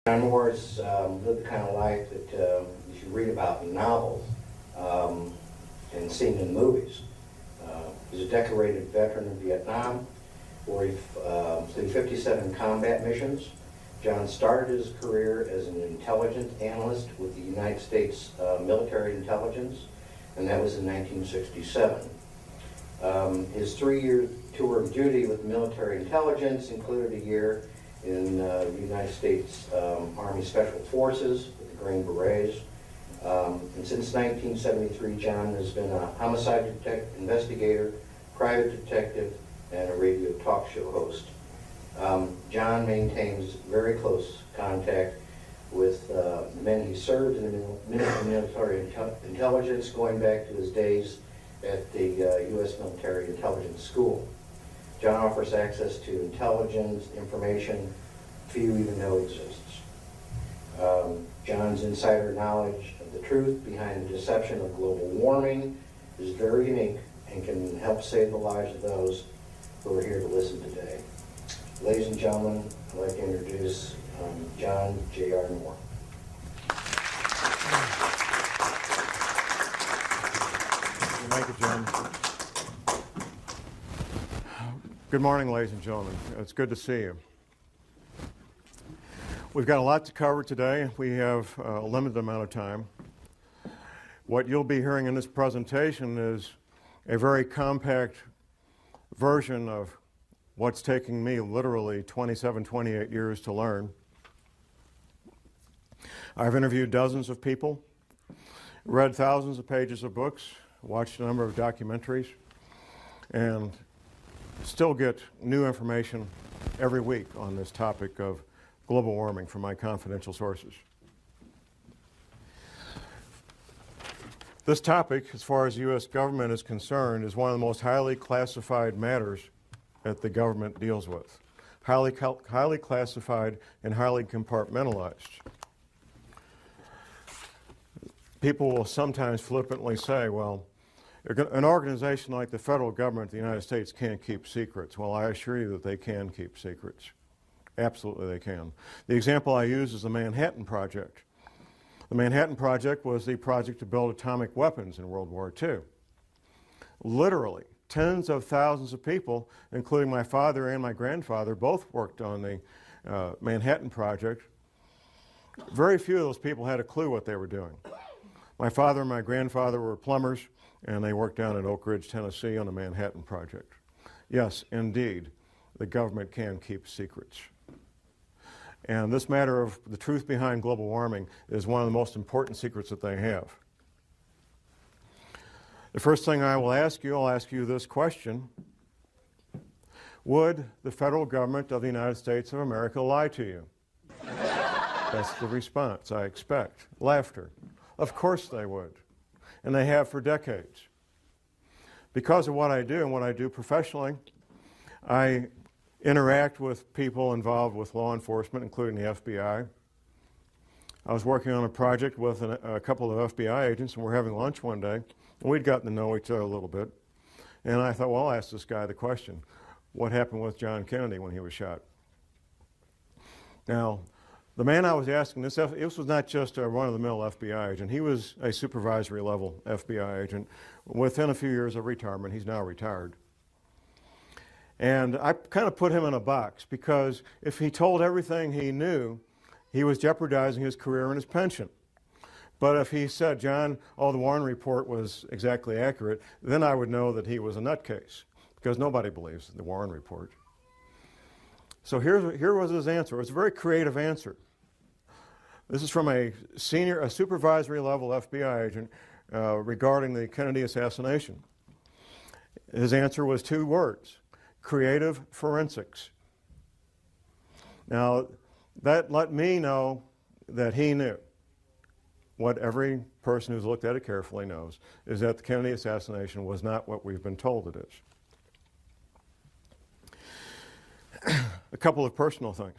John Morris lived the kind of life that you read about in novels and seen in movies. He's a decorated veteran of Vietnam, where he flew 57 combat missions. John started his career as an intelligence analyst with the United States military intelligence, and that was in 1967. His 3-year tour of duty with military intelligence included a year in the United States Army Special Forces with the Green Berets. And since 1973, John has been a homicide investigator, private detective, and a radio talk show host. John maintains very close contact with the men he served in the military intelligence, going back to his days at the U.S. Military Intelligence School. John offers access to intelligence information few even know exists. John's insider knowledge of the truth behind the deception of global warming is very unique and can help save the lives of those who are here to listen today. Ladies and gentlemen, I'd like to introduce John J.R. Moore. Thank you, John. Good morning, ladies and gentlemen. It's good to see you. We've got a lot to cover today. We have a limited amount of time. What you'll be hearing in this presentation is a very compact version of what's taking me literally 27, 28 years to learn. I've interviewed dozens of people, read thousands of pages of books, watched a number of documentaries, and still get new information every week on this topic of global warming from my confidential sources. This topic, as far as the U.S. government is concerned, is one of the most highly classified matters that the government deals with. Highly classified and highly compartmentalized. People will sometimes flippantly say, well, an organization like the federal government of the United States can't keep secrets. Well, I assure you that they can keep secrets. Absolutely they can. The example I use is the Manhattan Project. The Manhattan Project was the project to build atomic weapons in World War II. Literally, tens of thousands of people, including my father and my grandfather, both worked on the Manhattan Project. Very few of those people had a clue what they were doing. My father and my grandfather were plumbers, and they worked down in Oak Ridge, Tennessee on the Manhattan Project. Yes, indeed, the government can keep secrets. And this matter of the truth behind global warming is one of the most important secrets that they have. The first thing I'll ask you this question. Would the federal government of the United States of America lie to you? That's the response I expect. Laughter. Of course they would. And they have for decades. Because of what I do and what I do professionally, I interact with people involved with law enforcement, including the FBI. I was working on a project with a couple of FBI agents, and we're having lunch one day. And we'd gotten to know each other a little bit. And I thought, well, I'll ask this guy the question, what happened with John Kennedy when he was shot? Now, the man I was asking this was not just a run-of-the-mill FBI agent. He was a supervisory level FBI agent. Within a few years of retirement, he's now retired. And I kind of put him in a box because if he told everything he knew, he was jeopardizing his career and his pension. But if he said, John, the Warren report was exactly accurate, then I would know that he was a nutcase, because nobody believes the Warren report. So here was his answer. It was a very creative answer. This is from a supervisory level FBI agent regarding the Kennedy assassination. His answer was 2 words, creative forensics. Now, that let me know that he knew. What every person who's looked at it carefully knows is that the Kennedy assassination was not what we've been told it is. A couple of personal things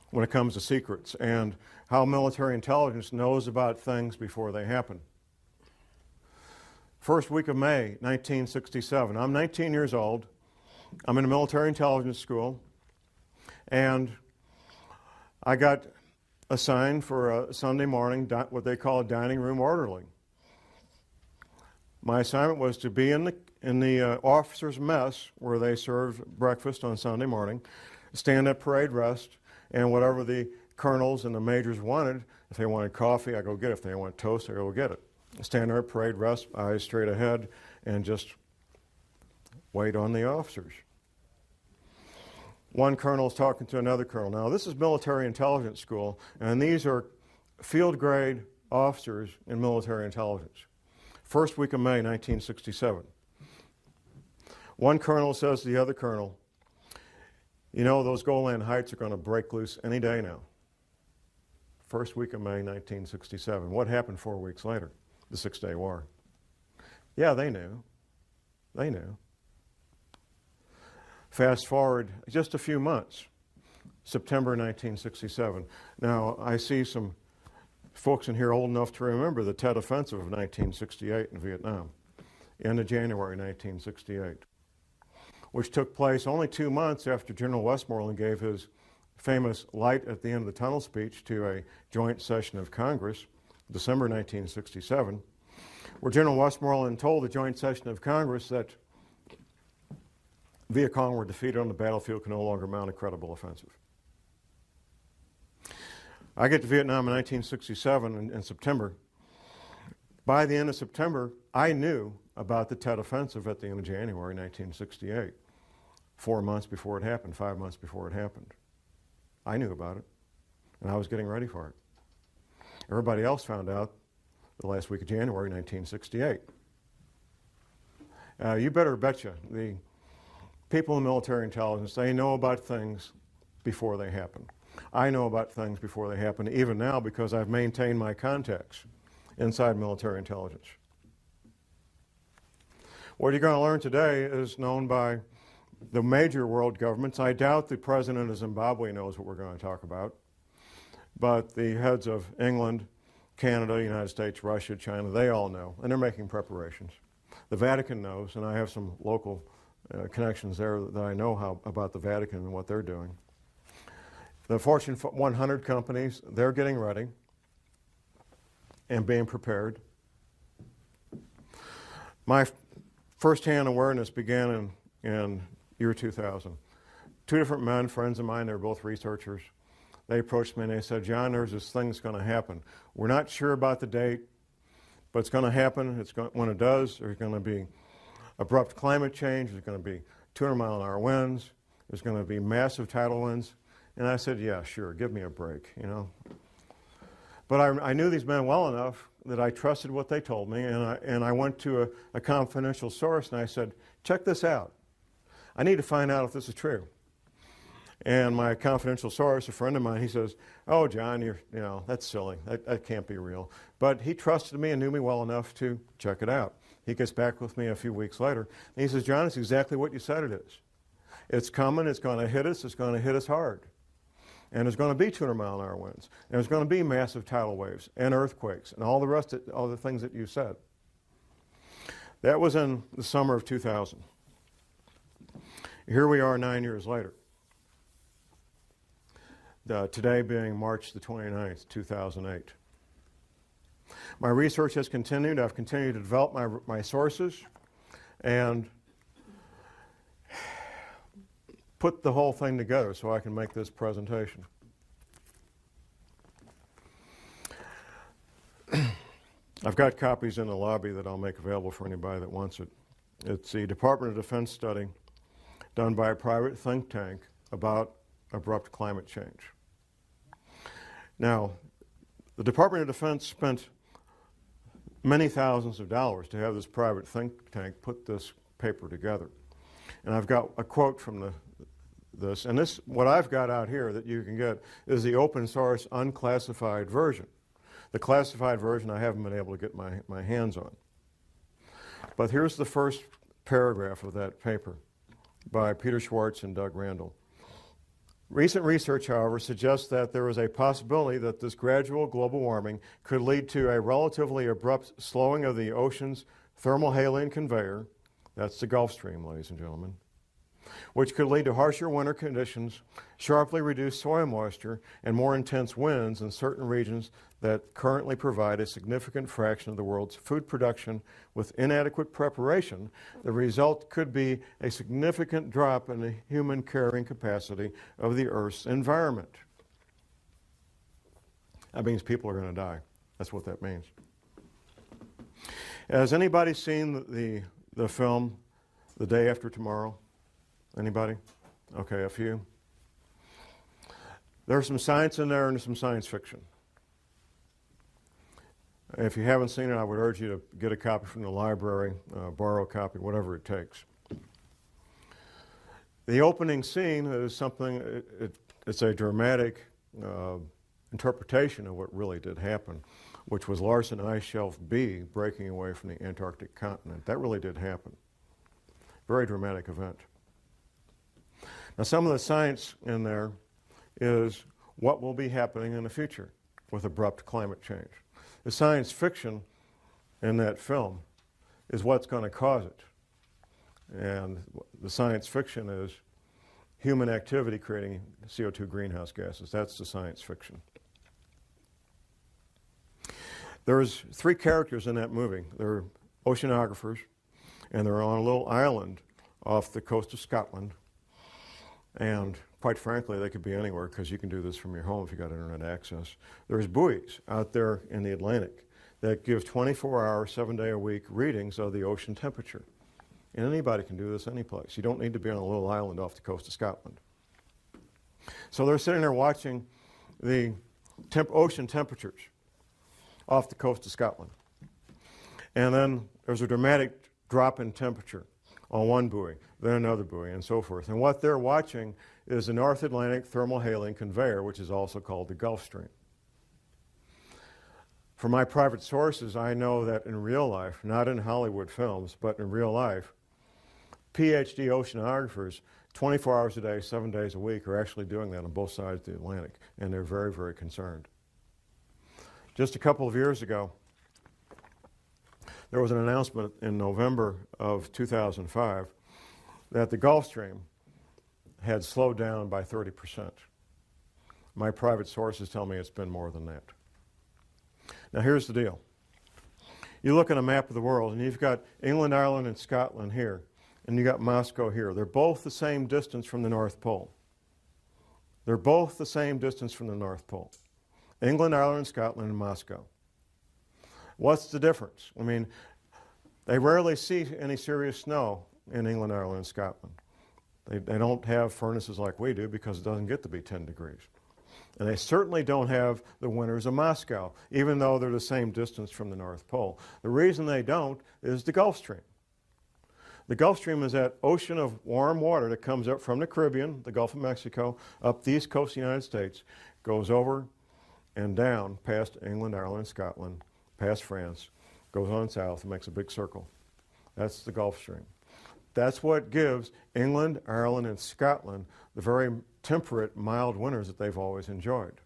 when it comes to secrets and how military intelligence knows about things before they happen. First week of May, 1967. I'm 19 years old. I'm in a military intelligence school, and I got assigned for a Sunday morning, what they call a dining room orderly. My assignment was to be in the officers' mess where they served breakfast on Sunday morning, stand at parade rest, and whatever the colonels and the majors wanted, if they wanted coffee, I go get it. If they want toast, I go get it. Stand there at parade rest, eyes straight ahead, and just wait on the officers. One colonel is talking to another colonel. Now, this is military intelligence school, and these are field grade officers in military intelligence. First week of May, 1967. One colonel says to the other colonel, you know, those Golan Heights are going to break loose any day now. First week of May, 1967. What happened 4 weeks later? The Six-Day War. Yeah, they knew. They knew. Fast forward just a few months, September 1967. Now, I see some folks in here old enough to remember the Tet Offensive of 1968 in Vietnam, end of January 1968, which took place only 2 months after General Westmoreland gave his famous light at the end of the tunnel speech to a joint session of Congress, December 1967, where General Westmoreland told the joint session of Congress that Viet Cong were defeated on the battlefield, can no longer mount a credible offensive. I get to Vietnam in 1967 in September. By the end of September, I knew about the Tet Offensive at the end of January 1968. 4 months before it happened, 5 months before it happened. I knew about it, and I was getting ready for it. Everybody else found out the last week of January 1968. You better betcha, the people in military intelligence, they know about things before they happen. I know about things before they happen, even now, because I've maintained my contacts inside military intelligence. What you're going to learn today is known by the major world governments. I doubt the president of Zimbabwe knows what we're going to talk about, but the heads of England, Canada, United States, Russia, China, they all know, and they're making preparations. The Vatican knows, and I have some local connections there that I know about the Vatican and what they're doing. The Fortune 100 companies, they're getting ready and being prepared. My first-hand awareness began in year 2000. Two different men, friends of mine, they were both researchers. They approached me and they said, John, there's this thing that's going to happen. We're not sure about the date, but it's going to happen. When it does, there's going to be abrupt climate change. There's going to be 200-mile-an-hour winds. There's going to be massive tidal winds. And I said, yeah, sure, give me a break, you know. But I knew these men well enough that I trusted what they told me, and I went to a confidential source and I said, check this out. I need to find out if this is true. And my confidential source, a friend of mine, he says, oh, John, you know, that's silly. That can't be real. But he trusted me and knew me well enough to check it out. He gets back with me a few weeks later, and he says, John, it's exactly what you said it is. It's coming, it's going to hit us hard. And there's going to be 200-mile-an-hour winds. And there's going to be massive tidal waves and earthquakes and all the things that you said. That was in the summer of 2000. Here we are 9 years later. Today being March the 29th, 2008. My research has continued. I've continued to develop my sources and put the whole thing together so I can make this presentation. I've got copies in the lobby that I'll make available for anybody that wants it. It's the Department of Defense study done by a private think tank about abrupt climate change. Now, the Department of Defense spent many thousands of dollars to have this private think tank put this paper together. And I've got a quote from this, and this, what I've got out here that you can get is the open source unclassified version. The classified version I haven't been able to get my hands on. But here's the first paragraph of that paper by Peter Schwartz and Doug Randall. Recent research, however, suggests that there is a possibility that this gradual global warming could lead to a relatively abrupt slowing of the ocean's thermohaline conveyor, that's the Gulf Stream, ladies and gentlemen, which could lead to harsher winter conditions, sharply reduced soil moisture, and more intense winds in certain regions that currently provide a significant fraction of the world's food production. With inadequate preparation, the result could be a significant drop in the human carrying capacity of the Earth's environment. That means people are going to die. That's what that means. Has anybody seen the film The Day After Tomorrow? Anybody? Okay, a few. There's some science in there and some science fiction. If you haven't seen it, I would urge you to get a copy from the library, borrow a copy, whatever it takes. The opening scene is something, it's a dramatic interpretation of what really did happen, which was Larsen Ice Shelf B breaking away from the Antarctic continent. That really did happen. Very dramatic event. Now, some of the science in there is what will be happening in the future with abrupt climate change. The science fiction in that film is what's going to cause it. And the science fiction is human activity creating CO2 greenhouse gases. That's the science fiction. There's 3 characters in that movie. They're oceanographers, and they're on a little island off the coast of Scotland. And quite frankly, they could be anywhere because you can do this from your home if you've got internet access. There's buoys out there in the Atlantic that give 24-hour, 7-day-a-week readings of the ocean temperature. And anybody can do this any place. You don't need to be on a little island off the coast of Scotland. So they're sitting there watching the ocean temperatures off the coast of Scotland. And then there's a dramatic drop in temperature on one buoy, then another buoy, and so forth. And what they're watching is the North Atlantic thermohaline conveyor, which is also called the Gulf Stream. From my private sources, I know that in real life, not in Hollywood films, but in real life, PhD oceanographers, 24 hours a day, 7 days a week, are actually doing that on both sides of the Atlantic, and they're very, very concerned. Just a couple of years ago, there was an announcement in November of 2005 that the Gulf Stream had slowed down by 30%. My private sources tell me it's been more than that. Now here's the deal. You look at a map of the world and you've got England, Ireland, and Scotland here, and you got Moscow here. They're both the same distance from the North Pole. They're both the same distance from the North Pole. England, Ireland, Scotland, and Moscow. What's the difference? I mean, they rarely see any serious snow in England, Ireland, and Scotland. They don't have furnaces like we do because it doesn't get to be 10 degrees. And they certainly don't have the winters of Moscow, even though they're the same distance from the North Pole. The reason they don't is the Gulf Stream. The Gulf Stream is that ocean of warm water that comes up from the Caribbean, the Gulf of Mexico, up the east coast of the United States, goes over and down past England, Ireland, Scotland, past France, goes on south and makes a big circle. That's the Gulf Stream. That's what gives England, Ireland, and Scotland the very temperate, mild winters that they've always enjoyed.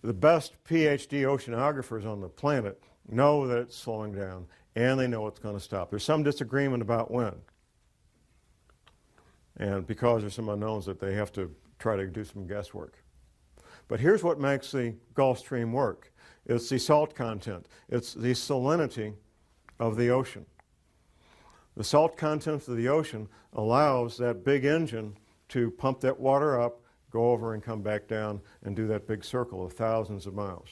The best PhD oceanographers on the planet know that it's slowing down, and they know it's going to stop. There's some disagreement about when. And because there's some unknowns that they have to try to do some guesswork. But here's what makes the Gulf Stream work. It's the salt content. It's the salinity of the ocean. The salt content of the ocean allows that big engine to pump that water up, go over and come back down and do that big circle of thousands of miles.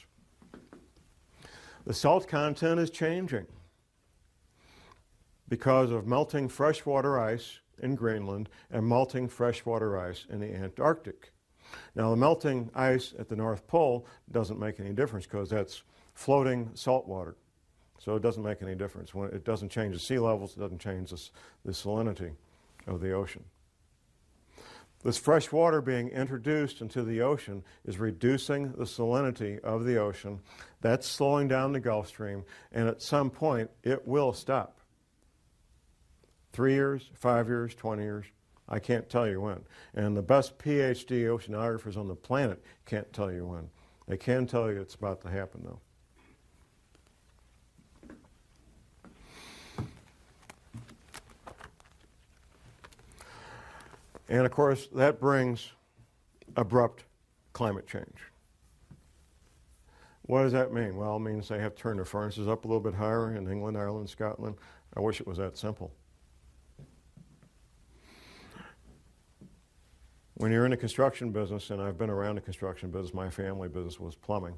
The salt content is changing because of melting freshwater ice in Greenland and melting freshwater ice in the Antarctic. Now, the melting ice at the North Pole doesn't make any difference because that's floating salt water. So it doesn't make any difference. It doesn't change the sea levels, it doesn't change the salinity of the ocean. This fresh water being introduced into the ocean is reducing the salinity of the ocean. That's slowing down the Gulf Stream, and at some point it will stop. 3 years, 5 years, 20 years, I can't tell you when. And the best PhD oceanographers on the planet can't tell you when. They can tell you it's about to happen, though. And of course, that brings abrupt climate change. What does that mean? Well, it means they have to turn their furnaces up a little bit higher in England, Ireland, Scotland. I wish it was that simple. When you're in the construction business, and I've been around the construction business, my family business was plumbing,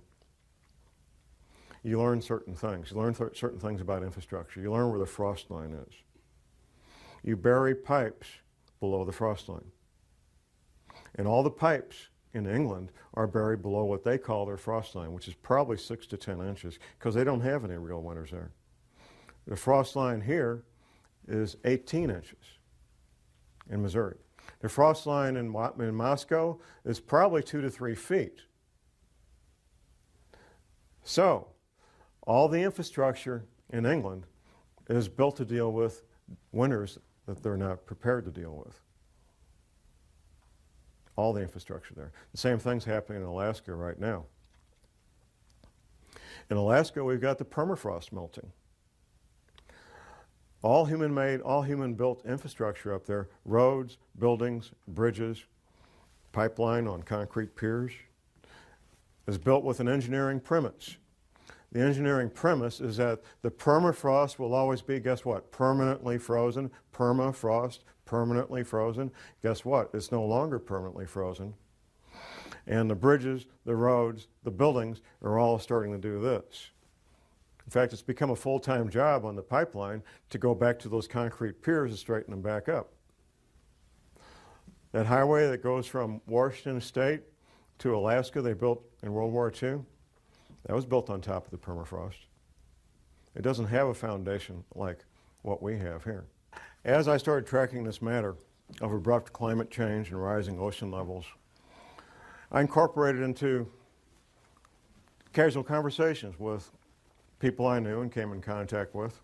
you learn certain things. You learn certain things about infrastructure. You learn where the frost line is. You bury pipes below the frost line. And all the pipes in England are buried below what they call their frost line, which is probably 6 to 10 inches, because they don't have any real winters there. The frost line here is 18 inches in Missouri. The frost line in Moscow is probably 2 to 3 feet. So, all the infrastructure in England is built to deal with winters that they're not prepared to deal with. All the infrastructure there. The same thing's happening in Alaska right now. In Alaska, we've got the permafrost melting. All human-made, all human-built infrastructure up there, roads, buildings, bridges, pipeline on concrete piers, is built with an engineering premise. The engineering premise is that the permafrost will always be, guess what, permanently frozen. Permafrost, permanently frozen. Guess what, it's no longer permanently frozen. And the bridges, the roads, the buildings are all starting to do this. In fact, it's become a full-time job on the pipeline to go back to those concrete piers and straighten them back up. That highway that goes from Washington State to Alaska they built in World War II, that was built on top of the permafrost. It doesn't have a foundation like what we have here. As I started tracking this matter of abrupt climate change and rising ocean levels, I incorporated into casual conversations with people I knew and came in contact with.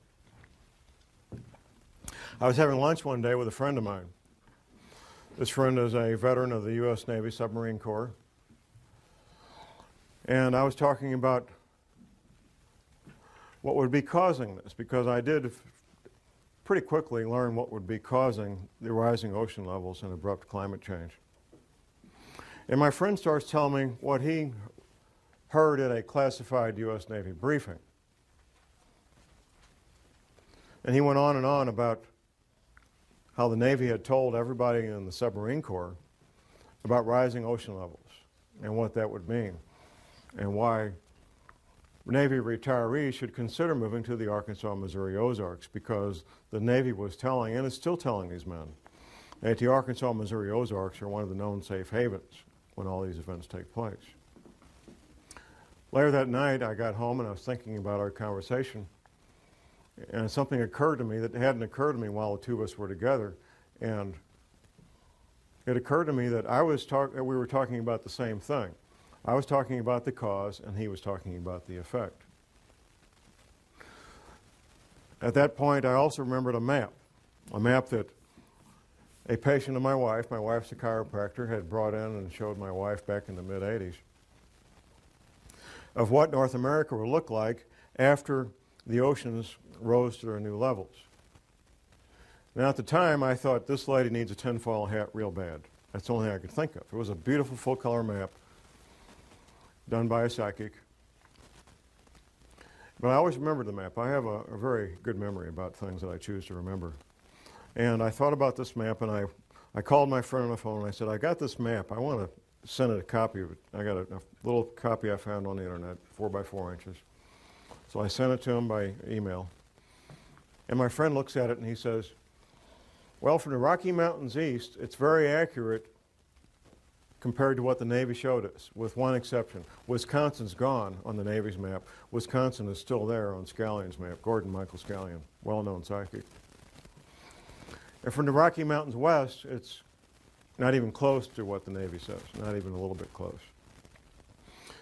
I was having lunch one day with a friend of mine. This friend is a veteran of the U.S. Navy Submarine Corps. And I was talking about what would be causing this, because I did pretty quickly learn what would be causing the rising ocean levels and abrupt climate change. And my friend starts telling me what he heard at a classified U.S. Navy briefing. And he went on and on about how the Navy had told everybody in the submarine corps about rising ocean levels and what that would mean, and why Navy retirees should consider moving to the Arkansas, Missouri Ozarks, because the Navy was telling, and is still telling these men, that the Arkansas, Missouri Ozarks are one of the known safe havens when all these events take place. Later that night, I got home and I was thinking about our conversation, and something occurred to me that hadn't occurred to me while the two of us were together, and it occurred to me that we were talking about the same thing. I was talking about the cause, and he was talking about the effect. At that point, I also remembered a map that a patient of my wife's a chiropractor, had brought in and showed my wife back in the mid-'80s, of what North America would look like after the oceans rose to their new levels. Now, at the time, I thought, this lady needs a tinfoil hat real bad. That's the only thing I could think of. It was a beautiful full-color map done by a psychic. But I always remembered the map. I have a very good memory about things that I choose to remember. And I thought about this map, and I called my friend on the phone, and I said, I got this map. I want to send it a copy of it. I got a little copy I found on the internet, 4 by 4 inches. So I sent it to him by email. And my friend looks at it, and he says, well, from the Rocky Mountains east, it's very accurate compared to what the Navy showed us, with one exception. Wisconsin's gone on the Navy's map. Wisconsin is still there on Scallion's map, Gordon Michael Scallion, well-known psychic. And from the Rocky Mountains west, it's not even close to what the Navy says, not even a little bit close.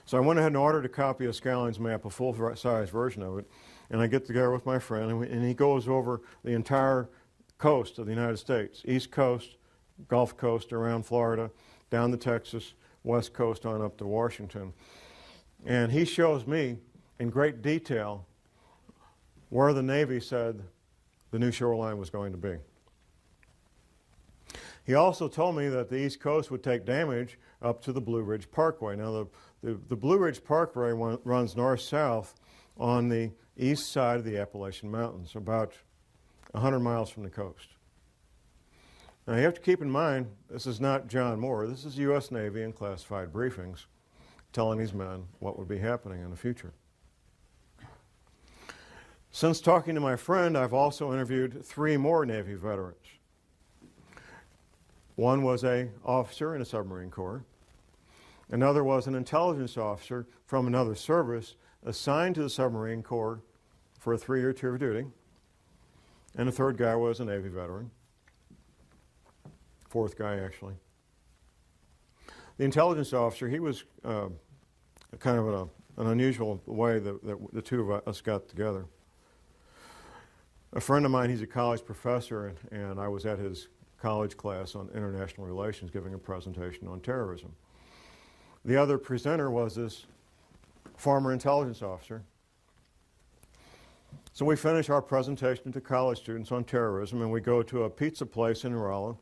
So I went ahead and ordered a copy of Scallion's map, a full-size version of it, and I get together with my friend, and he goes over the entire coast of the United States, East Coast, Gulf Coast, around Florida, down to Texas, West Coast on up to Washington. And he shows me in great detail where the Navy said the new shoreline was going to be. He also told me that the East Coast would take damage up to the Blue Ridge Parkway. Now, the Blue Ridge Parkway runs north-south on the east side of the Appalachian Mountains, about 100 miles from the coast. Now, you have to keep in mind, this is not John Moore. This is U.S. Navy in classified briefings telling these men what would be happening in the future. Since talking to my friend, I've also interviewed 3 more Navy veterans. One was an officer in the submarine corps. Another was an intelligence officer from another service assigned to the submarine corps for a 3-year tour of duty. And the third guy was a Navy veteran. Fourth guy, actually. The intelligence officer, he was kind of an unusual way that the two of us got together. A friend of mine, he's a college professor, and I was at his college class on international relations giving a presentation on terrorism. The other presenter was this former intelligence officer. So we finish our presentation to college students on terrorism, and we go to a pizza place in Rolla.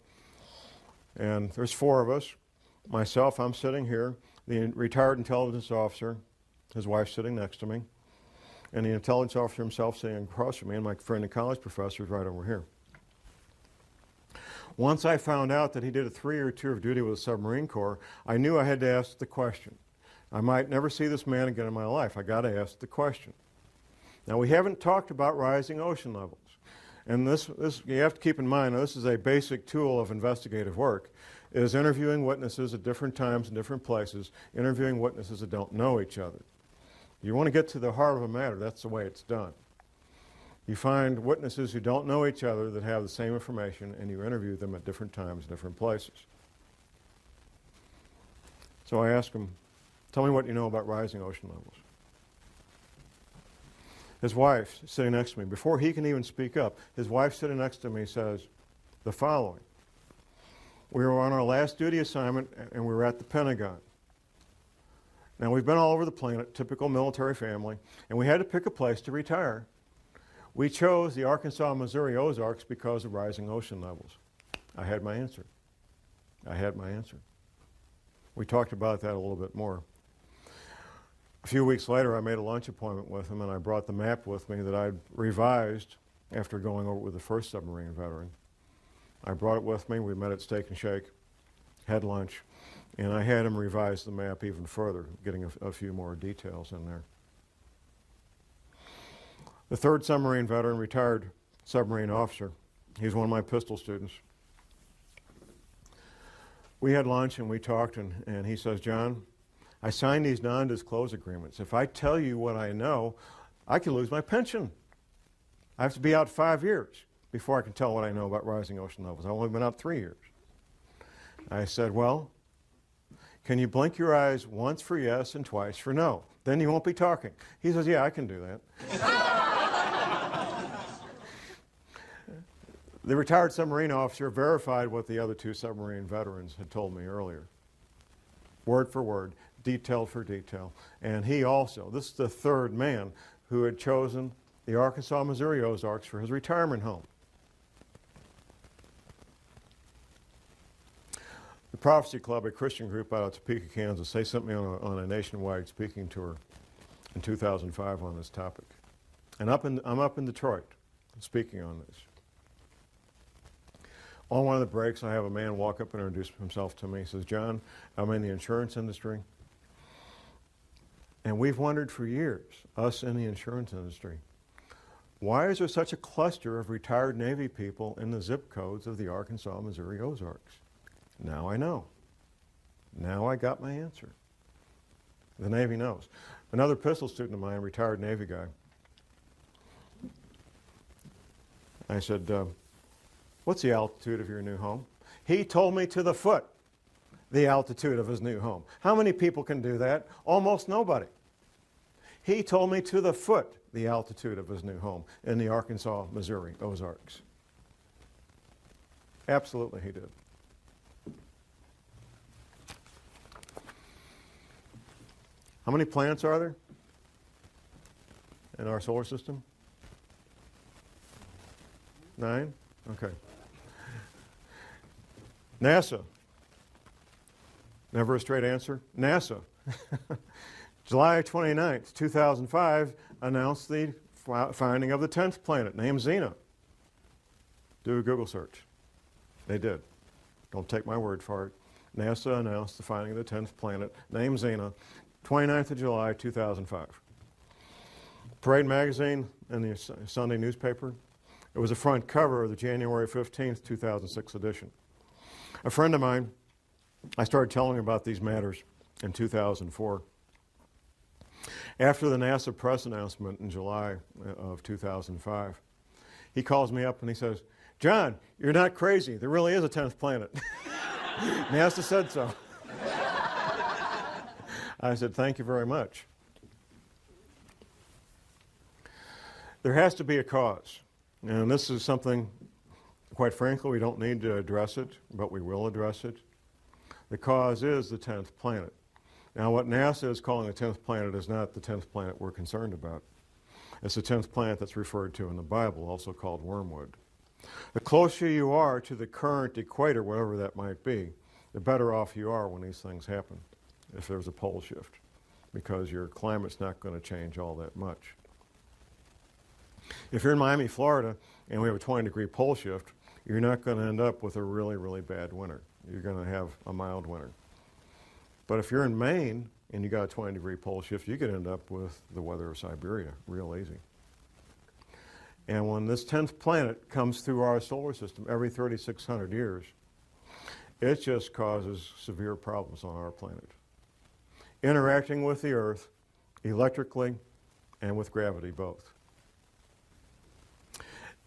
And there's 4 of us. Myself, I'm sitting here. The retired intelligence officer, his wife sitting next to me. And the intelligence officer himself sitting across from me, and my friend the college professor is right over here. Once I found out that he did a 3-year tour of duty with the submarine corps, I knew I had to ask the question. I might never see this man again in my life. I got to ask the question. Now, we haven't talked about rising ocean levels. And this you have to keep in mind, this is a basic tool of investigative work, is interviewing witnesses at different times and different places, interviewing witnesses that don't know each other. You want to get to the heart of a matter, that's the way it's done. You find witnesses who don't know each other that have the same information, and you interview them at different times, different places. So I asked him, tell me what you know about rising ocean levels. His wife, sitting next to me, before he can even speak up, his wife sitting next to me says the following. We were on our last duty assignment, and we were at the Pentagon. Now, we've been all over the planet, typical military family, and we had to pick a place to retire. We chose the Arkansas, Missouri Ozarks because of rising ocean levels. I had my answer. I had my answer. We talked about that a little bit more. A few weeks later, I made a lunch appointment with him, and I brought the map with me that I'd revised after going over with the first submarine veteran. I brought it with me. We met at Steak and Shake, had lunch, and I had him revise the map even further, getting a few more details in there. The third submarine veteran, retired submarine officer, he's one of my pistol students. We had lunch and we talked, and he says, John, I signed these non-disclose agreements. If I tell you what I know, I could lose my pension. I have to be out 5 years before I can tell what I know about rising ocean levels. I've only been out 3 years. I said, well, can you blink your eyes once for yes and twice for no? Then you won't be talking. He says, yeah, I can do that. The retired submarine officer verified what the other 2 submarine veterans had told me earlier. Word for word, detail for detail. And he also, this is the third man who had chosen the Arkansas, Missouri Ozarks for his retirement home. The Prophecy Club, a Christian group out of Topeka, Kansas, they sent me on a nationwide speaking tour in 2005 on this topic. And I'm up in Detroit speaking on this. On one of the breaks, I have a man walk up and introduce himself to me. He says, John, I'm in the insurance industry. And we've wondered for years, us in the insurance industry, why is there such a cluster of retired Navy people in the zip codes of the Arkansas, Missouri Ozarks? Now I know. Now I got my answer. The Navy knows. Another pistol student of mine, retired Navy guy, I said, what's the altitude of your new home? He told me to the foot the altitude of his new home. How many people can do that? Almost nobody. He told me to the foot the altitude of his new home in the Arkansas, Missouri Ozarks. Absolutely he did. How many planets are there in our solar system? 9? Okay. NASA. Never a straight answer. NASA. July 29th, 2005, announced the finding of the 10th planet, named Xena. Do a Google search. They did. Don't take my word for it. NASA announced the finding of the 10th planet, named Xena, 29th of July, 2005. Parade magazine and the Sunday newspaper. It was the front cover of the January 15th, 2006 edition. A friend of mine, I started telling him about these matters in 2004. After the NASA press announcement in July of 2005, he calls me up and he says, "John, you're not crazy. There really is a 10th planet." NASA said so. I said, "Thank you very much." There has to be a cause. And this is something, quite frankly, we don't need to address it, but we will address it. The cause is the 10th planet. Now, what NASA is calling the 10th planet is not the 10th planet we're concerned about. It's the 10th planet that's referred to in the Bible, also called wormwood. The closer you are to the current equator, whatever that might be, the better off you are when these things happen, if there's a pole shift, because your climate's not going to change all that much. If you're in Miami, Florida, and we have a 20-degree pole shift, you're not going to end up with a really, really bad winter. You're going to have a mild winter. But if you're in Maine and you got a 20-degree pole shift, you could end up with the weather of Siberia real easy. And when this 10th planet comes through our solar system every 3,600 years, it just causes severe problems on our planet. Interacting with the Earth electrically and with gravity both.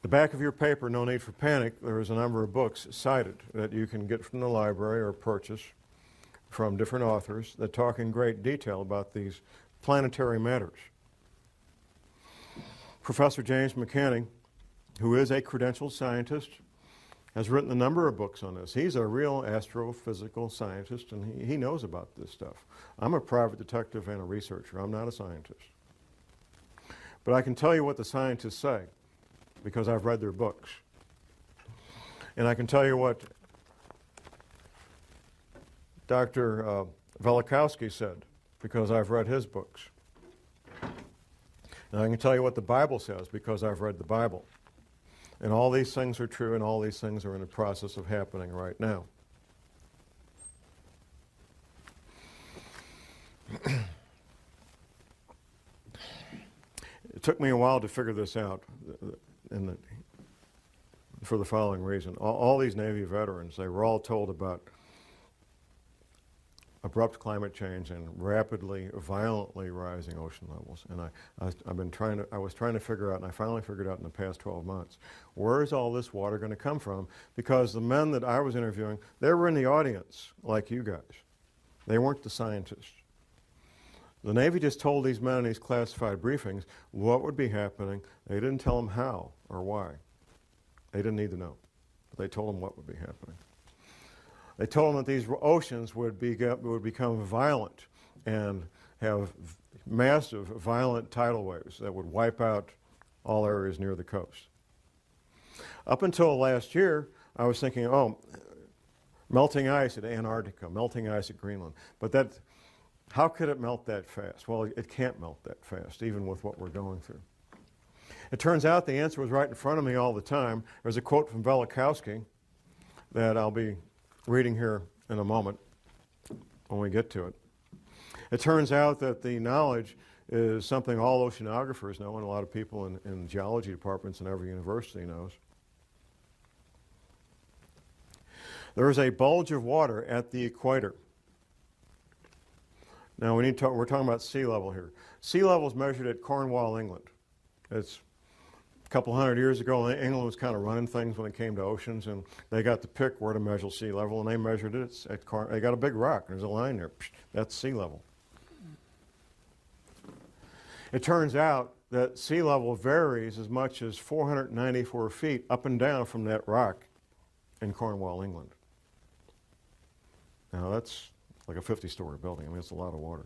The back of your paper, no need for panic, there is a number of books cited that you can get from the library or purchase from different authors that talk in great detail about these planetary matters. Professor James McCanney, who is a credentialed scientist, has written a number of books on this. He's a real astrophysical scientist, and he knows about this stuff. I'm a private detective and a researcher. I'm not a scientist. But I can tell you what the scientists say, because I've read their books. And I can tell you what Dr. Velikovsky said, because I've read his books. And I can tell you what the Bible says, because I've read the Bible. And all these things are true, and all these things are in the process of happening right now. It took me a while to figure this out for the following reason. All these Navy veterans, they were all told about abrupt climate change and rapidly, violently rising ocean levels. And I was trying to figure out, and I finally figured out in the past 12 months, where is all this water going to come from? Because the men that I was interviewing, they were in the audience, like you guys. They weren't the scientists. The Navy just told these men in these classified briefings what would be happening. They didn't tell them how or why. They didn't need to know. But they told them what would be happening. They told them that these oceans would become violent and have massive, violent tidal waves that would wipe out all areas near the coast. Up until last year, I was thinking, oh, melting ice at Antarctica, melting ice at Greenland. But how could it melt that fast? Well, it can't melt that fast, even with what we're going through. It turns out the answer was right in front of me all the time. There's a quote from Velikovsky that I'll be reading here in a moment when we get to it. It turns out that the knowledge is something all oceanographers know, and a lot of people in geology departments in every university knows. There is a bulge of water at the equator. Now we're talking about sea level here. Sea level is measured at Cornwall, England. It's a couple hundred years ago, England was kind of running things when it came to oceans, and they got to pick where to measure sea level, and they measured it at they got a big rock. There's a line there. That's sea level. It turns out that sea level varies as much as 494 feet up and down from that rock in Cornwall, England. Now that's like a 50-story building. I mean, it's a lot of water.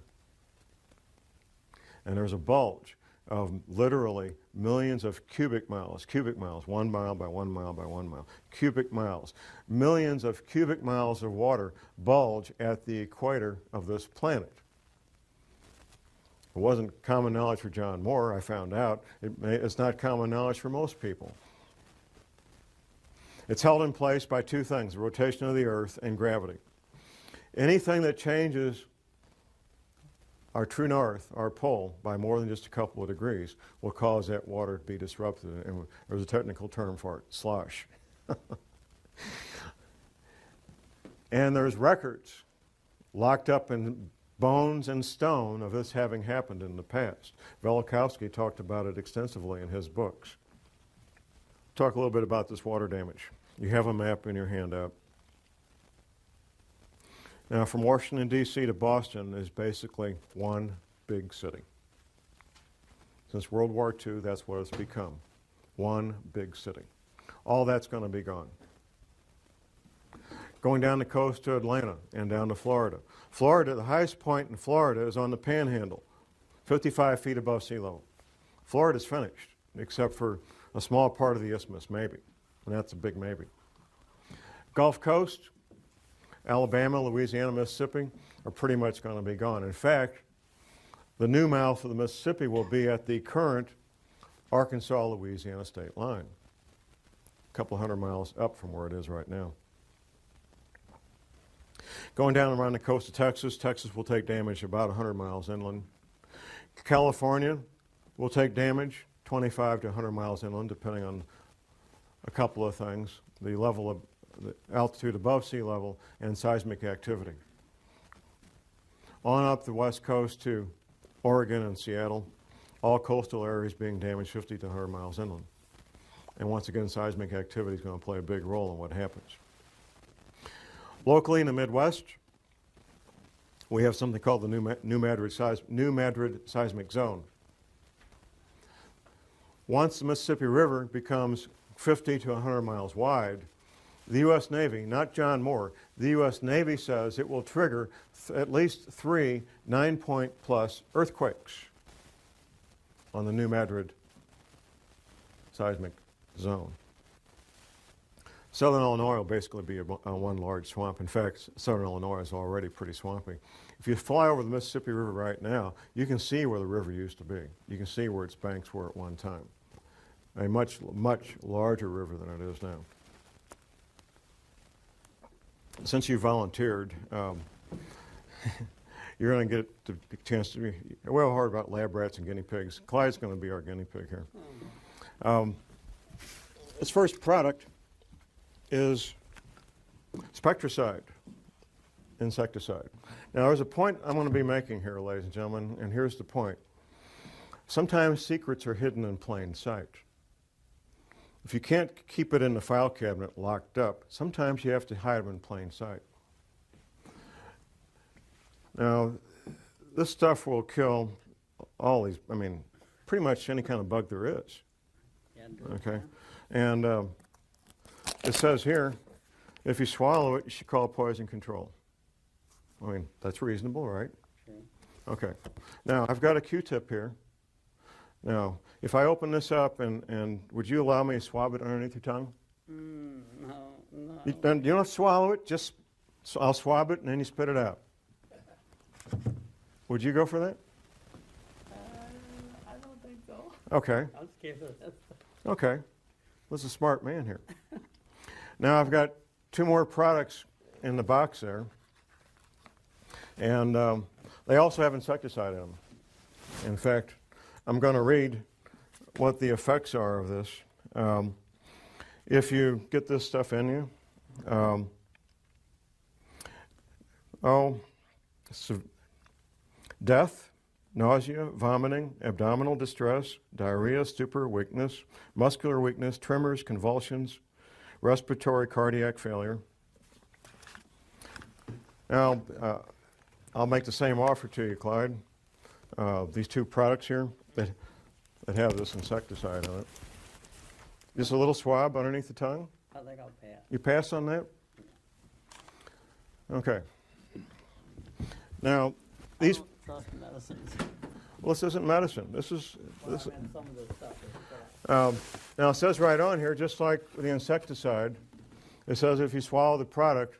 And there's a bulge. of literally millions of cubic miles, 1 mile by 1 mile by 1 mile, cubic miles. Millions of cubic miles of water bulge at the equator of this planet. It wasn't common knowledge for John Moore, I found out. It's not common knowledge for most people. It's held in place by two things, the rotation of the Earth and gravity. Anything that changes our true north, our pole, by more than just a couple of degrees will cause that water to be disrupted. And there's a technical term for it, slosh. And there's records locked up in bones and stone of this having happened in the past. Velikovsky talked about it extensively in his books. Talk a little bit about this water damage. You have a map in your handout. Now, from Washington, D.C. to Boston is basically one big city. Since World War II, that's what it's become. One big city. All that's going to be gone. Going down the coast to Atlanta and down to Florida. Florida, the highest point in Florida is on the Panhandle, 55 feet above sea level. Florida's finished, except for a small part of the isthmus, maybe. And that's a big maybe. Gulf Coast, Alabama, Louisiana, Mississippi are pretty much going to be gone. In fact, the new mouth of the Mississippi will be at the current Arkansas-Louisiana state line, a couple hundred miles up from where it is right now. Going down around the coast of Texas, Texas will take damage about 100 miles inland. California will take damage 25 to 100 miles inland, depending on a couple of things, the level of the altitude above sea level and seismic activity. On up the west coast to Oregon and Seattle, all coastal areas being damaged 50 to 100 miles inland. And once again, seismic activity is going to play a big role in what happens. Locally in the Midwest, we have something called the New Madrid Seismic Zone. Once the Mississippi River becomes 50 to 100 miles wide, the U.S. Navy, not John Moore, the U.S. Navy says it will trigger at least 3 9-point plus earthquakes on the New Madrid seismic zone. Southern Illinois will basically be one large swamp. In fact, southern Illinois is already pretty swampy. If you fly over the Mississippi River right now, you can see where the river used to be. You can see where its banks were at one time. A much, much larger river than it is now. Since you volunteered, you're going to get the chance to be well hard about lab rats and guinea pigs. Clyde's going to be our guinea pig here. Its first product is spectricide, insecticide. Now, there's a point I'm going to be making here, ladies and gentlemen, and here's the point. Sometimes secrets are hidden in plain sight. If you can't keep it in the file cabinet locked up, sometimes you have to hide them in plain sight. Now, this stuff will kill all these, pretty much any kind of bug there is. Okay? And it says here, if you swallow it, you should call poison control. That's reasonable, right? Okay. Now, I've got a Q-tip here. Now, if I open this up and would you allow me to swab it underneath your tongue? No. You don't have to swallow it, I'll swab it and then you spit it out. Would you go for that? I don't think so. Okay. I'm scared of that. Okay. This is a smart man here. Now I've got 2 more products in the box there. And they also have insecticide in them. In fact, I'm going to read what the effects are of this. If you get this stuff in you, death, nausea, vomiting, abdominal distress, diarrhea, stupor, weakness, muscular weakness, tremors, convulsions, respiratory cardiac failure. Now, I'll make the same offer to you, Clyde. These 2 products here that have this insecticide on it. Just a little swab underneath the tongue. I think I'll pass. You pass on that? Okay. Now, these... I don't trust medicines. Well, this isn't medicine. This is Well, This- I meant some of the stuff is crap. Now, it says right on here, just like the insecticide, it says if you swallow the product,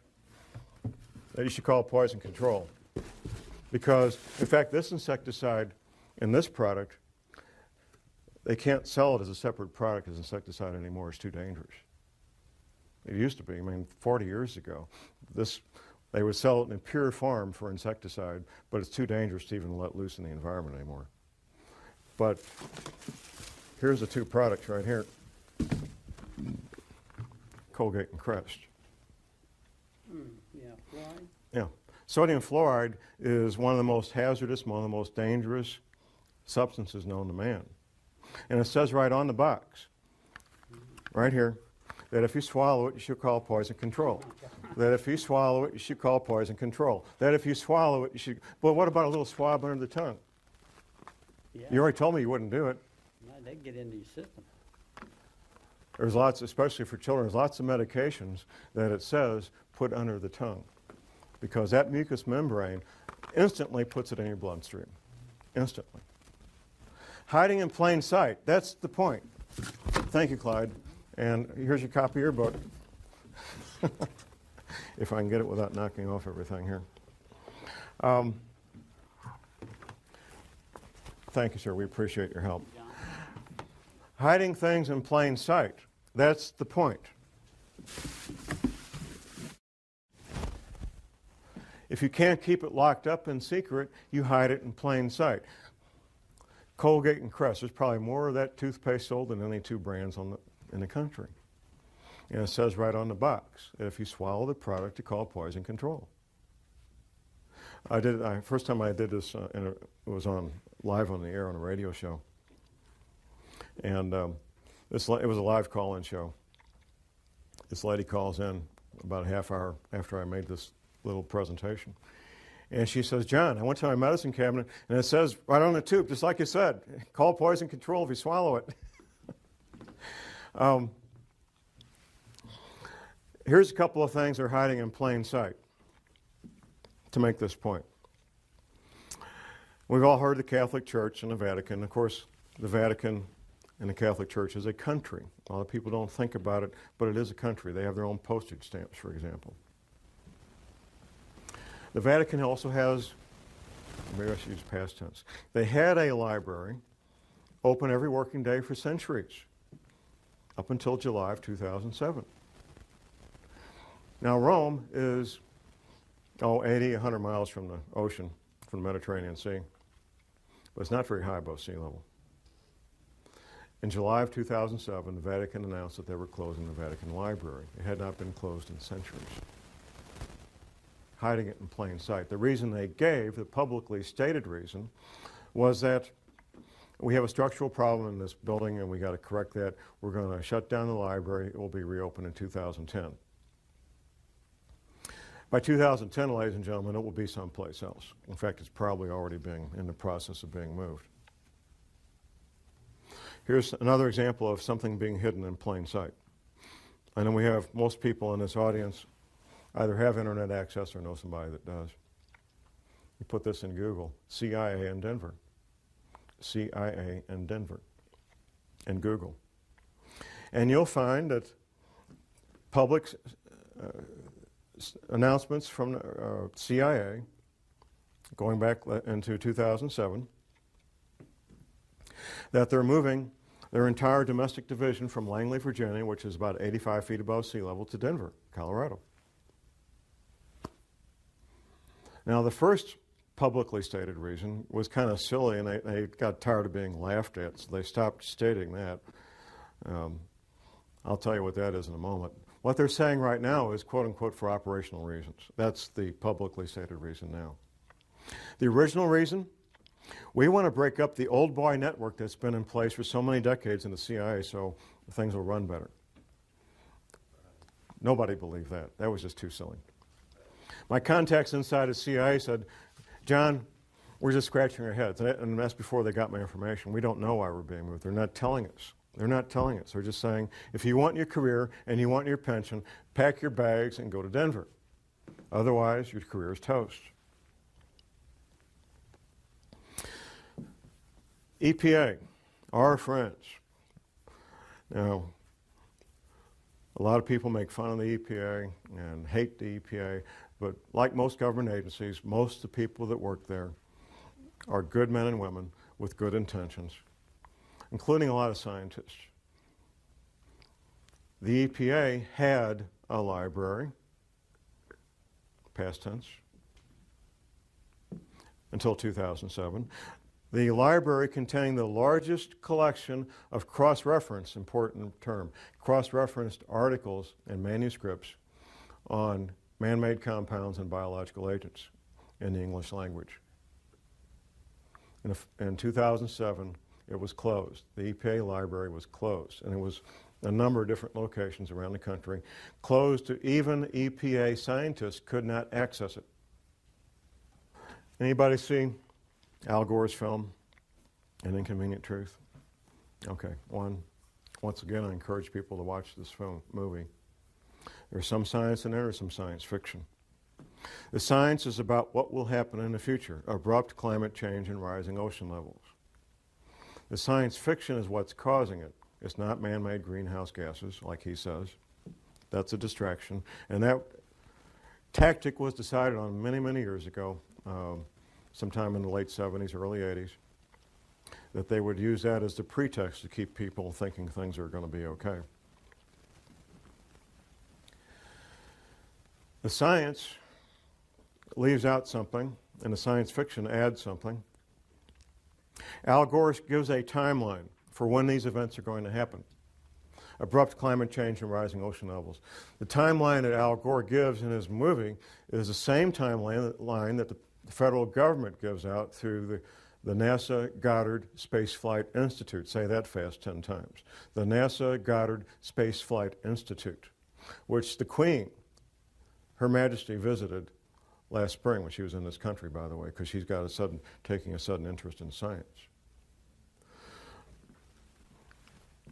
that you should call poison control. Because, in fact, this insecticide in this product, they can't sell it as a separate product as insecticide anymore. It's too dangerous. It used to be. I mean, 40 years ago, they would sell it in pure form for insecticide, but it's too dangerous to even let loose in the environment anymore. But here's the two products right here. Colgate and Crest. Yeah, fluoride. Yeah. Sodium fluoride is one of the most hazardous, one of the most dangerous substances known to man. And it says right on the box, right here, that if you swallow it, you should call poison control. That if you swallow it, you should call poison control. That if you swallow it, you should... Well, what about a little swab under the tongue? Yeah. You already told me you wouldn't do it. No, they get into your system. There's lots, especially for children, there's lots of medications that it says put under the tongue. Because that mucous membrane instantly puts it in your bloodstream. Instantly. Hiding in plain sight. That's the point. Thank you, Clyde. And here's your copy of your book. If I can get it without knocking off everything here. Thank you, sir. We appreciate your help. John. Hiding things in plain sight. That's the point. If you can't keep it locked up in secret, you hide it in plain sight. Colgate and Crest, there's probably more of that toothpaste sold than any two brands in the country. And it says right on the box that if you swallow the product, you call poison control. First time I did this, it was live on the air on a radio show. And it was a live call-in show. This lady calls in about a half hour after I made this little presentation. And she says, John, I went to my medicine cabinet, and it says right on the tube, just like you said, call poison control if you swallow it. Here's a couple of things that are hiding in plain sight to make this point. We've all heard the Catholic Church and the Vatican. Of course, the Vatican and the Catholic Church is a country. A lot of people don't think about it, but it is a country. They have their own postage stamps, for example. The Vatican also has, maybe I should use past tense, they had a library open every working day for centuries, up until July of 2007. Now Rome is, 80, 100 miles from the ocean, from the Mediterranean Sea, but it's not very high above sea level. In July of 2007, the Vatican announced that they were closing the Vatican Library. It had not been closed in centuries. Hiding it in plain sight. The reason they gave, the publicly stated reason, was that we have a structural problem in this building and we got to correct that. We're going to shut down the library. It will be reopened in 2010. By 2010, ladies and gentlemen, it will be someplace else. In fact, it's probably already in the process of being moved. Here's another example of something being hidden in plain sight. And then we have most people in this audience either have internet access or know somebody that does. You put this in Google, CIA in Denver. CIA in Denver, in Google. And you'll find that public announcements from the CIA going back into 2007 that they're moving their entire domestic division from Langley, Virginia, which is about 85 feet above sea level, to Denver, Colorado. Now, the first publicly stated reason was kind of silly, and they got tired of being laughed at, so they stopped stating that. I'll tell you what that is in a moment. What they're saying right now is, quote unquote, for operational reasons. That's the publicly stated reason now. The original reason, we want to break up the old boy network that's been in place for so many decades in the CIA so things will run better. Nobody believed that. That was just too silly. My contacts inside the CIA said, John, we're just scratching our heads. And that's before they got my information. We don't know why we're being moved. They're not telling us. They're not telling us. They're just saying, if you want your career and you want your pension, pack your bags and go to Denver. Otherwise, your career is toast. EPA, our friends. Now, a lot of people make fun of the EPA and hate the EPA, but like most government agencies, most of the people that work there are good men and women with good intentions, including a lot of scientists. The EPA had a library, past tense, until 2007. The library containing the largest collection of cross-reference, important term, cross-referenced articles and manuscripts on man-made compounds and biological agents in the English language. In 2007, it was closed. The EPA library was closed, and it was a number of different locations around the country, closed to even EPA scientists could not access it. Anybody see Al Gore's film, An Inconvenient Truth? Okay, once again, I encourage people to watch this movie. There's some science in there, there's some science fiction. The science is about what will happen in the future, abrupt climate change and rising ocean levels. The science fiction is what's causing it. It's not man-made greenhouse gases, like he says. That's a distraction. And that tactic was decided on many, many years ago, sometime in the late 70s, early 80s, that they would use that as the pretext to keep people thinking things are going to be okay. The science leaves out something, and the science fiction adds something. Al Gore gives a timeline for when these events are going to happen. Abrupt climate change and rising ocean levels. The timeline that Al Gore gives in his movie is the same timeline that the federal government gives out through the NASA Goddard Space Flight Institute. Say that fast 10 times. The NASA Goddard Space Flight Institute, which the Queen, Her Majesty, visited last spring when she was in this country, by the way, because she's got taking a sudden interest in science.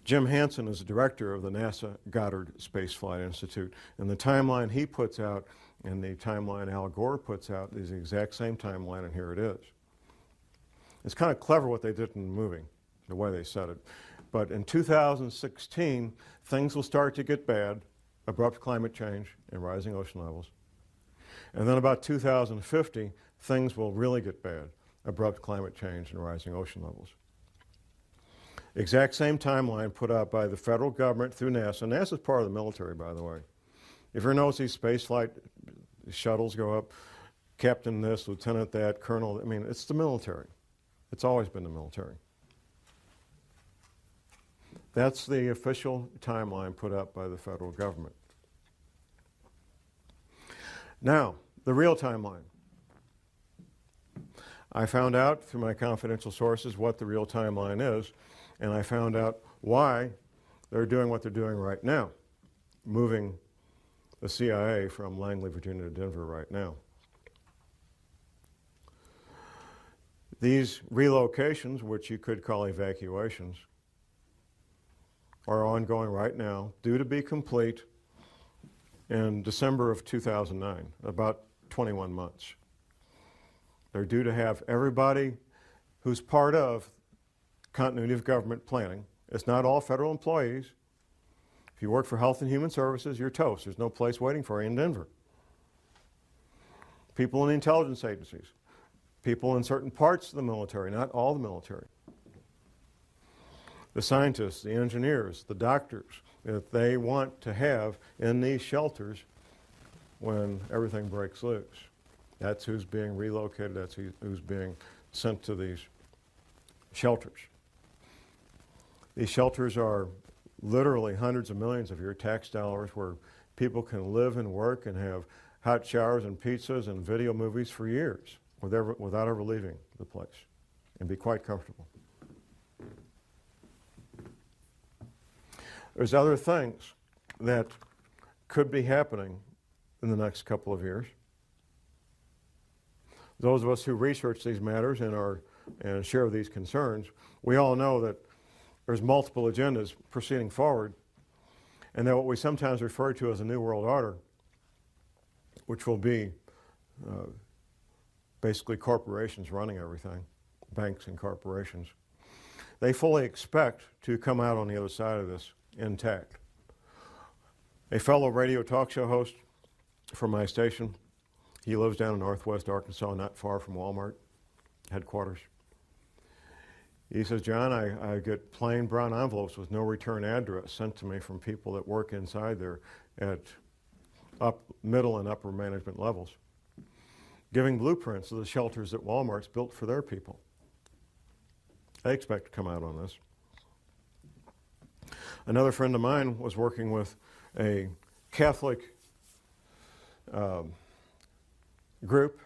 Jim Hansen is the director of the NASA Goddard Space Flight Institute, and the timeline he puts out and the timeline Al Gore puts out is the exact same timeline, and here it is. It's kind of clever what they did in the movie, the way they said it. But in 2016, things will start to get bad, abrupt climate change and rising ocean levels. And then about 2050, things will really get bad, abrupt climate change and rising ocean levels. Exact same timeline put out by the federal government through NASA. NASA's part of the military, by the way. If you notice, these space flight shuttles go up, captain this, lieutenant that, colonel, I mean, it's the military. It's always been the military. That's the official timeline put up by the federal government. Now, the real timeline. I found out through my confidential sources what the real timeline is, and I found out why they're doing what they're doing right now, moving the CIA from Langley, Virginia to Denver right now. These relocations, which you could call evacuations, are ongoing right now, due to be complete in December of 2009, about 21 months. They're due to have everybody who's part of continuity of government planning. It's not all federal employees. If you work for Health and Human Services, you're toast. There's no place waiting for you in Denver. People in the intelligence agencies, people in certain parts of the military, not all the military. The scientists, the engineers, the doctors that they want to have in these shelters when everything breaks loose. That's who's being relocated, that's who's being sent to these shelters. These shelters are literally hundreds of millions of your tax dollars where people can live and work and have hot showers and pizzas and video movies for years without ever leaving the place and be quite comfortable. There's other things that could be happening in the next couple of years. Those of us who research these matters and share these concerns, we all know that there's multiple agendas proceeding forward, and that what we sometimes refer to as a New World Order, which will be basically corporations running everything, banks and corporations, they fully expect to come out on the other side of this intact. A fellow radio talk show host from my station, he lives down in northwest Arkansas, not far from Walmart headquarters. He says, John, I get plain brown envelopes with no return address sent to me from people that work inside there at middle and upper management levels, giving blueprints of the shelters that Walmart's built for their people. They expect to come out on this. Another friend of mine was working with a Catholic group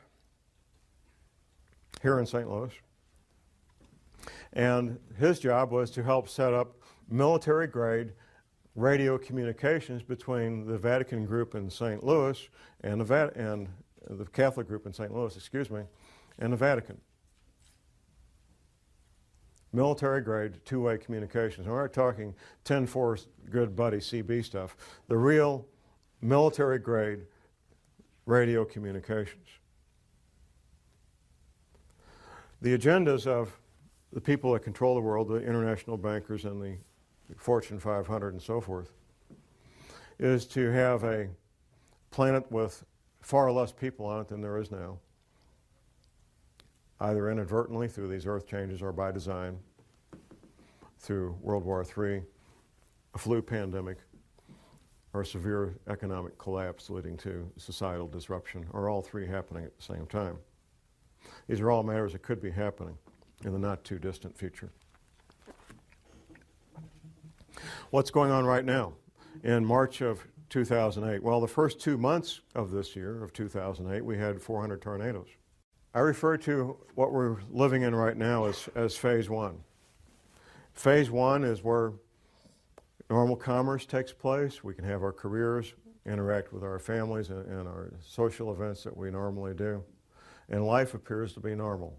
here in St. Louis. And his job was to help set up military-grade radio communications between the Vatican group in St. Louis and the Catholic group in St. Louis, and the Vatican. Military-grade two-way communications. We're not talking 10-4 good buddy CB stuff. The real military-grade radio communications. The agendas of the people that control the world, the international bankers and the Fortune 500 and so forth, is to have a planet with far less people on it than there is now, either inadvertently through these earth changes or by design, through World War III, a flu pandemic, or severe economic collapse leading to societal disruption, or all three happening at the same time. These are all matters that could be happening in the not too distant future. What's going on right now? In March of 2008, well, the first 2 months of this year, of 2008, we had 400 tornadoes. I refer to what we're living in right now as phase one. Phase one is where normal commerce takes place. We can have our careers, interact with our families and our social events that we normally do, and life appears to be normal.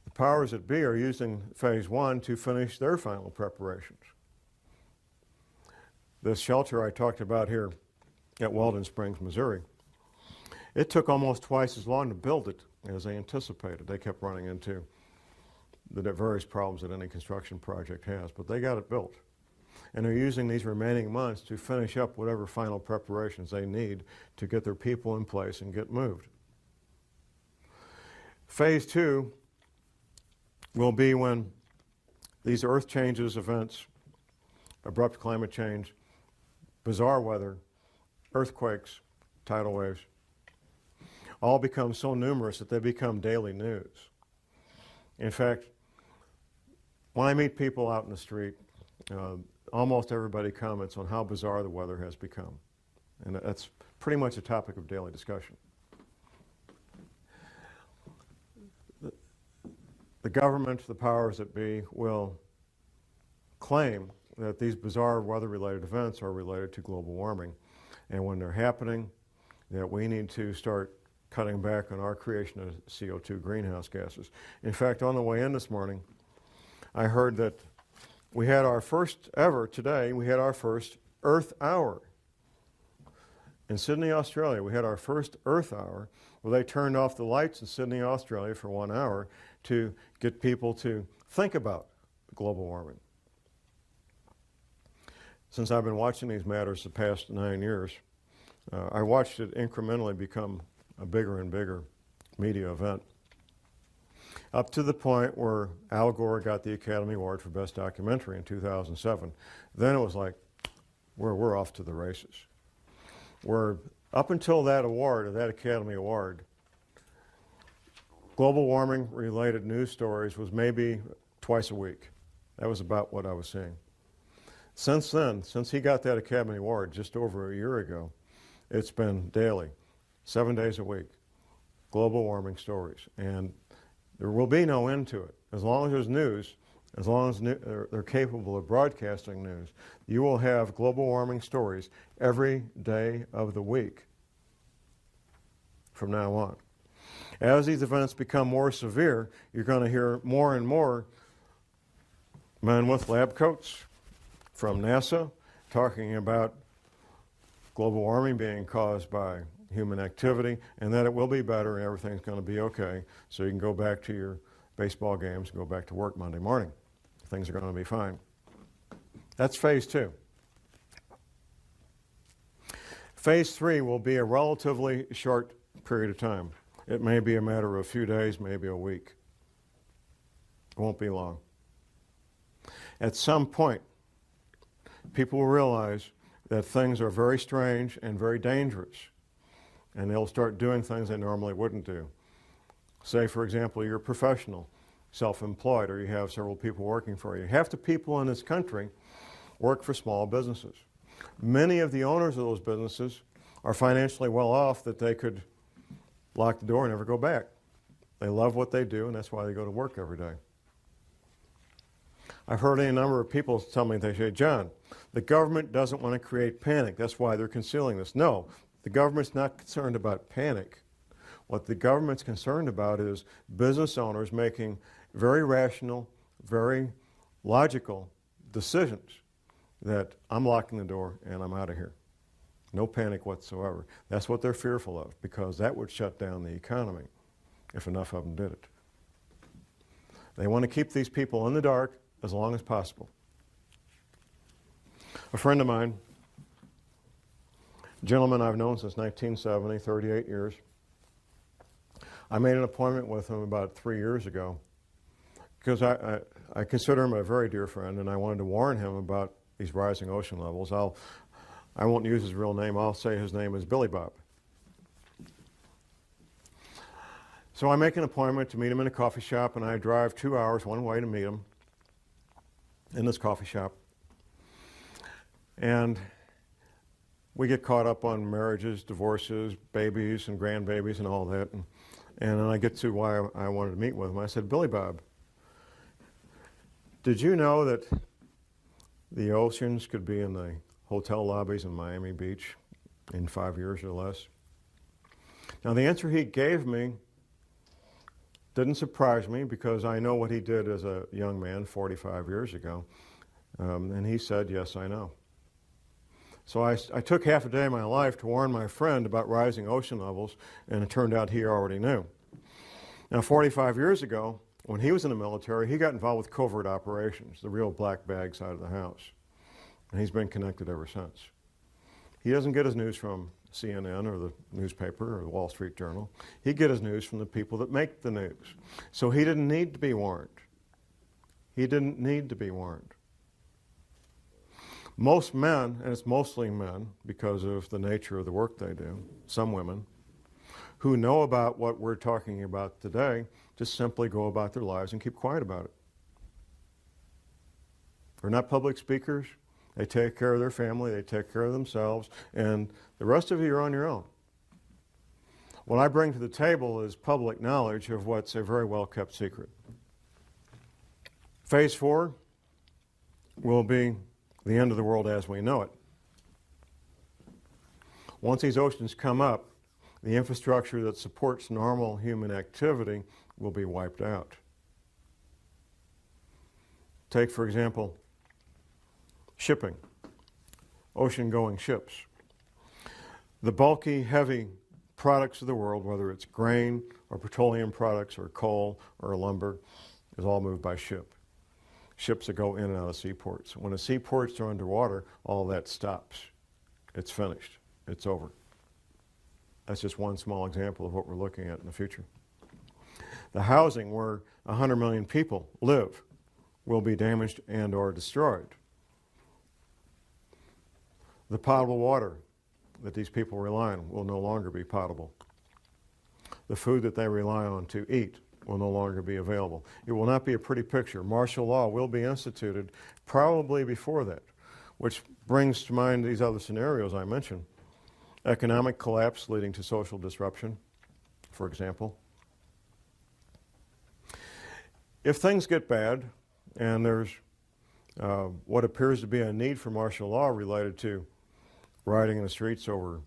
The powers that be are using phase one to finish their final preparations. This shelter I talked about here at Weldon Springs, Missouri, it took almost twice as long to build it as they anticipated. They kept running into the various problems that any construction project has, but they got it built. And they're using these remaining months to finish up whatever final preparations they need to get their people in place and get moved. Phase two will be when these earth changes events, abrupt climate change, bizarre weather, earthquakes, tidal waves, all become so numerous that they become daily news. In fact, when I meet people out in the street, almost everybody comments on how bizarre the weather has become. And that's pretty much a topic of daily discussion. The government, the powers that be, will claim that these bizarre weather-related events are related to global warming. And when they're happening, that we need to start cutting back on our creation of CO2 greenhouse gases. In fact, on the way in this morning, I heard that we had our first ever, today, we had our first Earth Hour. In Sydney, Australia, we had our first Earth Hour where they turned off the lights in Sydney, Australia for 1 hour to get people to think about global warming. Since I've been watching these matters the past 9 years, I watched it incrementally become a bigger and bigger media event, up to the point where Al Gore got the Academy Award for Best Documentary in 2007. Then it was like, we're off to the races. Up until that award, that Academy Award, global warming related news stories was maybe twice a week. That was about what I was seeing. Since then, since he got that Academy Award just over a year ago, it's been daily, 7 days a week, global warming stories. And there will be no end to it. As long as there's news, as long as they're capable of broadcasting news, you will have global warming stories every day of the week from now on. As these events become more severe, you're going to hear more and more men with lab coats from NASA talking about global warming being caused by human activity and that it will be better and everything's going to be okay, so you can go back to your baseball games and go back to work Monday morning. Things are going to be fine. That's phase 2. Phase 3 will be a relatively short period of time. It may be a matter of a few days, maybe a week. It won't be long. At some point, people will realize that things are very strange and very dangerous, and they'll start doing things they normally wouldn't do. Say, for example, you're a professional, self-employed, or you have several people working for you. Half the people in this country work for small businesses. Many of the owners of those businesses are financially well off that they could lock the door and never go back. They love what they do, and that's why they go to work every day. I've heard any number of people tell me, they say, John, the government doesn't want to create panic. That's why they're concealing this. No, the government's not concerned about panic. What the government's concerned about is business owners making very rational, very logical decisions that I'm locking the door and I'm out of here. No panic whatsoever. That's what they're fearful of, because that would shut down the economy if enough of them did it. They want to keep these people in the dark as long as possible. A friend of mine, a gentleman I've known since 1970, 38 years, I made an appointment with him about 3 years ago because I consider him a very dear friend, and I wanted to warn him about these rising ocean levels. I won't use his real name. I'll say his name is Billy Bob. So I make an appointment to meet him in a coffee shop, and I drive 2 hours one way to meet him in this coffee shop. And we get caught up on marriages, divorces, babies and grandbabies and all that. And then I get to why I wanted to meet with him. I said, Billy Bob, did you know that the oceans could be in the hotel lobbies in Miami Beach in 5 years or less? Now, the answer he gave me didn't surprise me, because I know what he did as a young man 45 years ago. And he said, yes, I know. So I took half a day of my life to warn my friend about rising ocean levels, and it turned out he already knew. Now, 45 years ago, when he was in the military, he got involved with covert operations, the real black bag side of the house. And he's been connected ever since. He doesn't get his news from CNN or the newspaper or the Wall Street Journal. He gets his news from the people that make the news. So he didn't need to be warned. He didn't need to be warned. Most men, and it's mostly men because of the nature of the work they do, some women, who know about what we're talking about today, just simply go about their lives and keep quiet about it. They're not public speakers. They take care of their family, they take care of themselves, and the rest of you are on your own. What I bring to the table is public knowledge of what's a very well-kept secret. Phase 4 will be the end of the world as we know it. Once these oceans come up, the infrastructure that supports normal human activity will be wiped out. Take, for example, shipping, ocean-going ships. The bulky, heavy products of the world, whether it's grain or petroleum products or coal or lumber, is all moved by ship. Ships that go in and out of seaports. When the seaports are underwater, all that stops. It's finished. It's over. That's just one small example of what we're looking at in the future. The housing where 100 million people live will be damaged and or destroyed. The potable water that these people rely on will no longer be potable. The food that they rely on to eat will no longer be available. It will not be a pretty picture. Martial law will be instituted probably before that, which brings to mind these other scenarios I mentioned. Economic collapse leading to social disruption, for example. If things get bad and there's what appears to be a need for martial law related to rioting in the streets over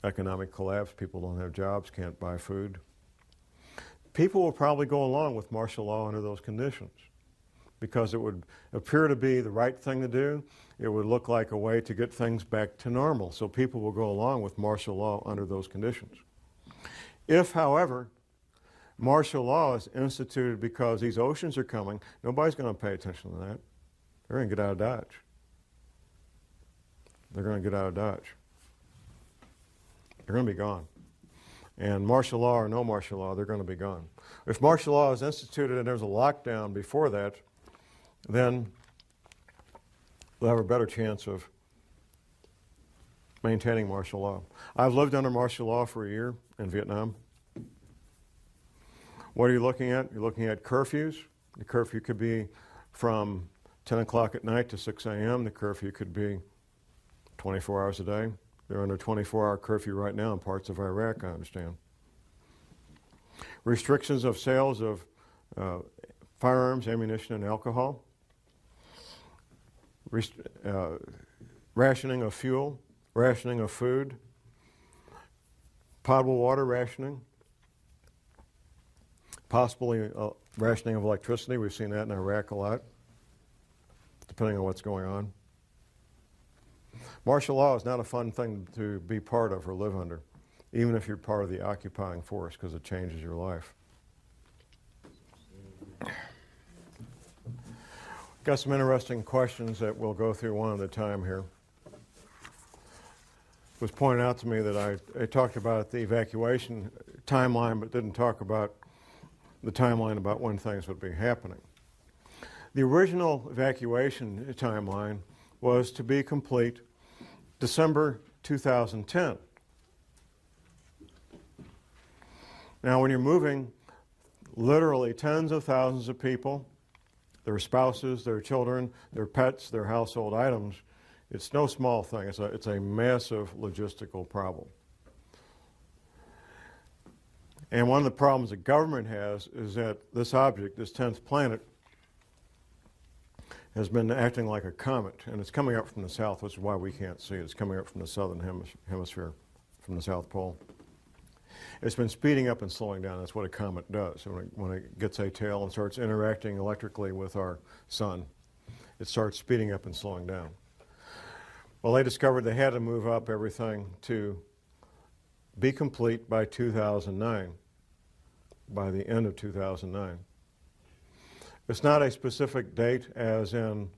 economic collapse, people don't have jobs, can't buy food, people will probably go along with martial law under those conditions because it would appear to be the right thing to do. It would look like a way to get things back to normal. So people will go along with martial law under those conditions. If, however, Martial law is instituted because these oceans are coming. Nobody's going to pay attention to that. They're going to get out of Dodge. They're going to get out of Dodge. They're going to be gone. And martial law or no martial law, they're going to be gone. If martial law is instituted and there's a lockdown before that, then we'll have a better chance of maintaining martial law. I've lived under martial law for a year in Vietnam. What are you looking at? You're looking at curfews. The curfew could be from 10 o'clock at night to 6 a.m. The curfew could be 24 hours a day. They're under 24-hour curfew right now in parts of Iraq, I understand. Restrictions of sales of firearms, ammunition, and alcohol. Rationing of fuel, rationing of food, potable water rationing, possibly rationing of electricity. We've seen that in Iraq a lot, depending on what's going on. Martial law is not a fun thing to be part of or live under, even if you're part of the occupying force, because it changes your life. Got some interesting questions that we'll go through one at a time here. It was pointed out to me that I talked about the evacuation timeline, but didn't talk about the timeline about when things would be happening. The original evacuation timeline was to be complete December 2010. Now, when you're moving literally tens of thousands of people, their spouses, their children, their pets, their household items, it's no small thing. It's a massive logistical problem. And one of the problems the government has is that this object, this 10th planet, has been acting like a comet, and it's coming up from the south, which is why we can't see it. It's coming up from the southern hemisphere, from the South Pole. It's been speeding up and slowing down. That's what a comet does. When it gets a tail and starts interacting electrically with our sun, it starts speeding up and slowing down. Well, they discovered they had to move up everything to be complete by 2009, by the end of 2009. It's not a specific date as in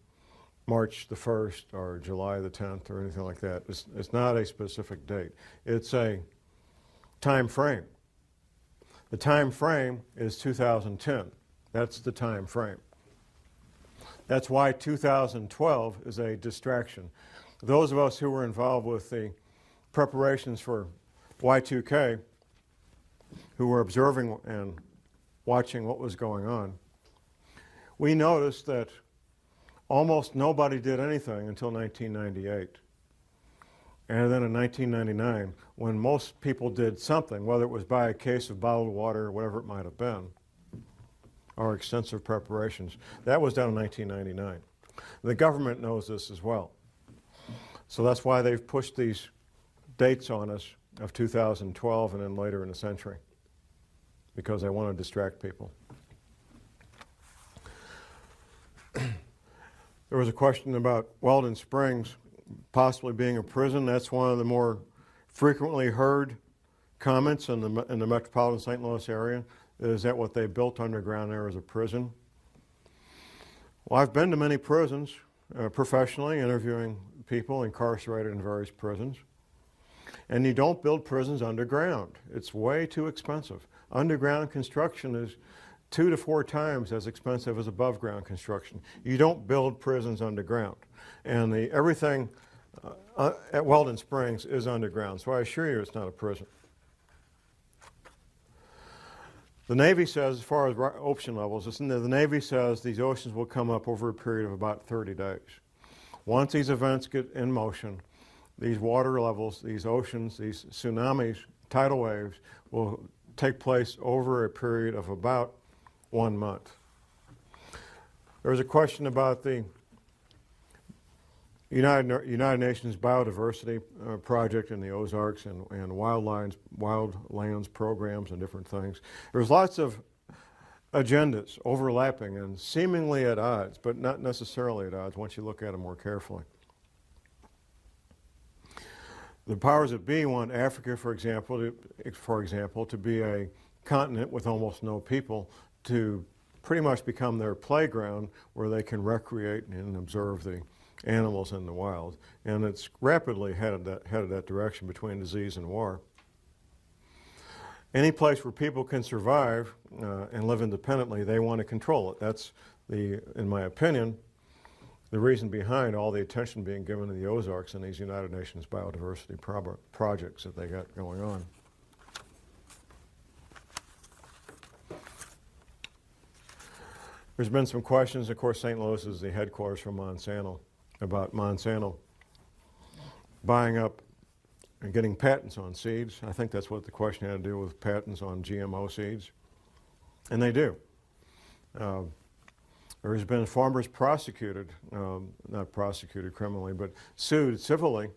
March the 1st or July the 10th or anything like that. It's not a specific date. It's a time frame. The time frame is 2010. That's the time frame. That's why 2012 is a distraction. Those of us who were involved with the preparations for Y2K, who were observing and watching what was going on, we noticed that almost nobody did anything until 1998. And then in 1999, when most people did something, whether it was buy a case of bottled water or whatever it might have been, or extensive preparations, that was done in 1999. The government knows this as well. So that's why they've pushed these dates on us of 2012 and then later in the century, because they want to distract people. There was a question about Weldon Springs possibly being a prison. That's one of the more frequently heard comments in the metropolitan St. Louis area. Is that what they built underground there as a prison? Well, I've been to many prisons professionally, interviewing people incarcerated in various prisons. And you don't build prisons underground. It's way too expensive. Underground construction is 2 to 4 times as expensive as above ground construction. You don't build prisons underground. And everything at Weldon Springs is underground, so I assure you it's not a prison. The Navy says, as far as ocean levels, the Navy says these oceans will come up over a period of about 30 days. Once these events get in motion, these water levels, these oceans, these tsunamis, tidal waves will take place over a period of about 1 month. There was a question about the United Nations Biodiversity Project in the Ozarks and wildlands programs and different things. There's lots of agendas overlapping and seemingly at odds, but not necessarily at odds once you look at them more carefully. The powers that be want Africa, for example, to be a continent with almost no people to pretty much become their playground where they can recreate and observe the animals in the wild. And it's rapidly headed that direction between disease and war. Any place where people can survive and live independently, they want to control it. That's, in my opinion, the reason behind all the attention being given to the Ozarks and these United Nations biodiversity projects that they got going on. There's been some questions. Of course, St. Louis is the headquarters for Monsanto, about Monsanto buying up and getting patents on seeds. I think that's what the question had to do with patents on GMO seeds. And they do. There has been farmers prosecuted, not prosecuted criminally, but sued civilly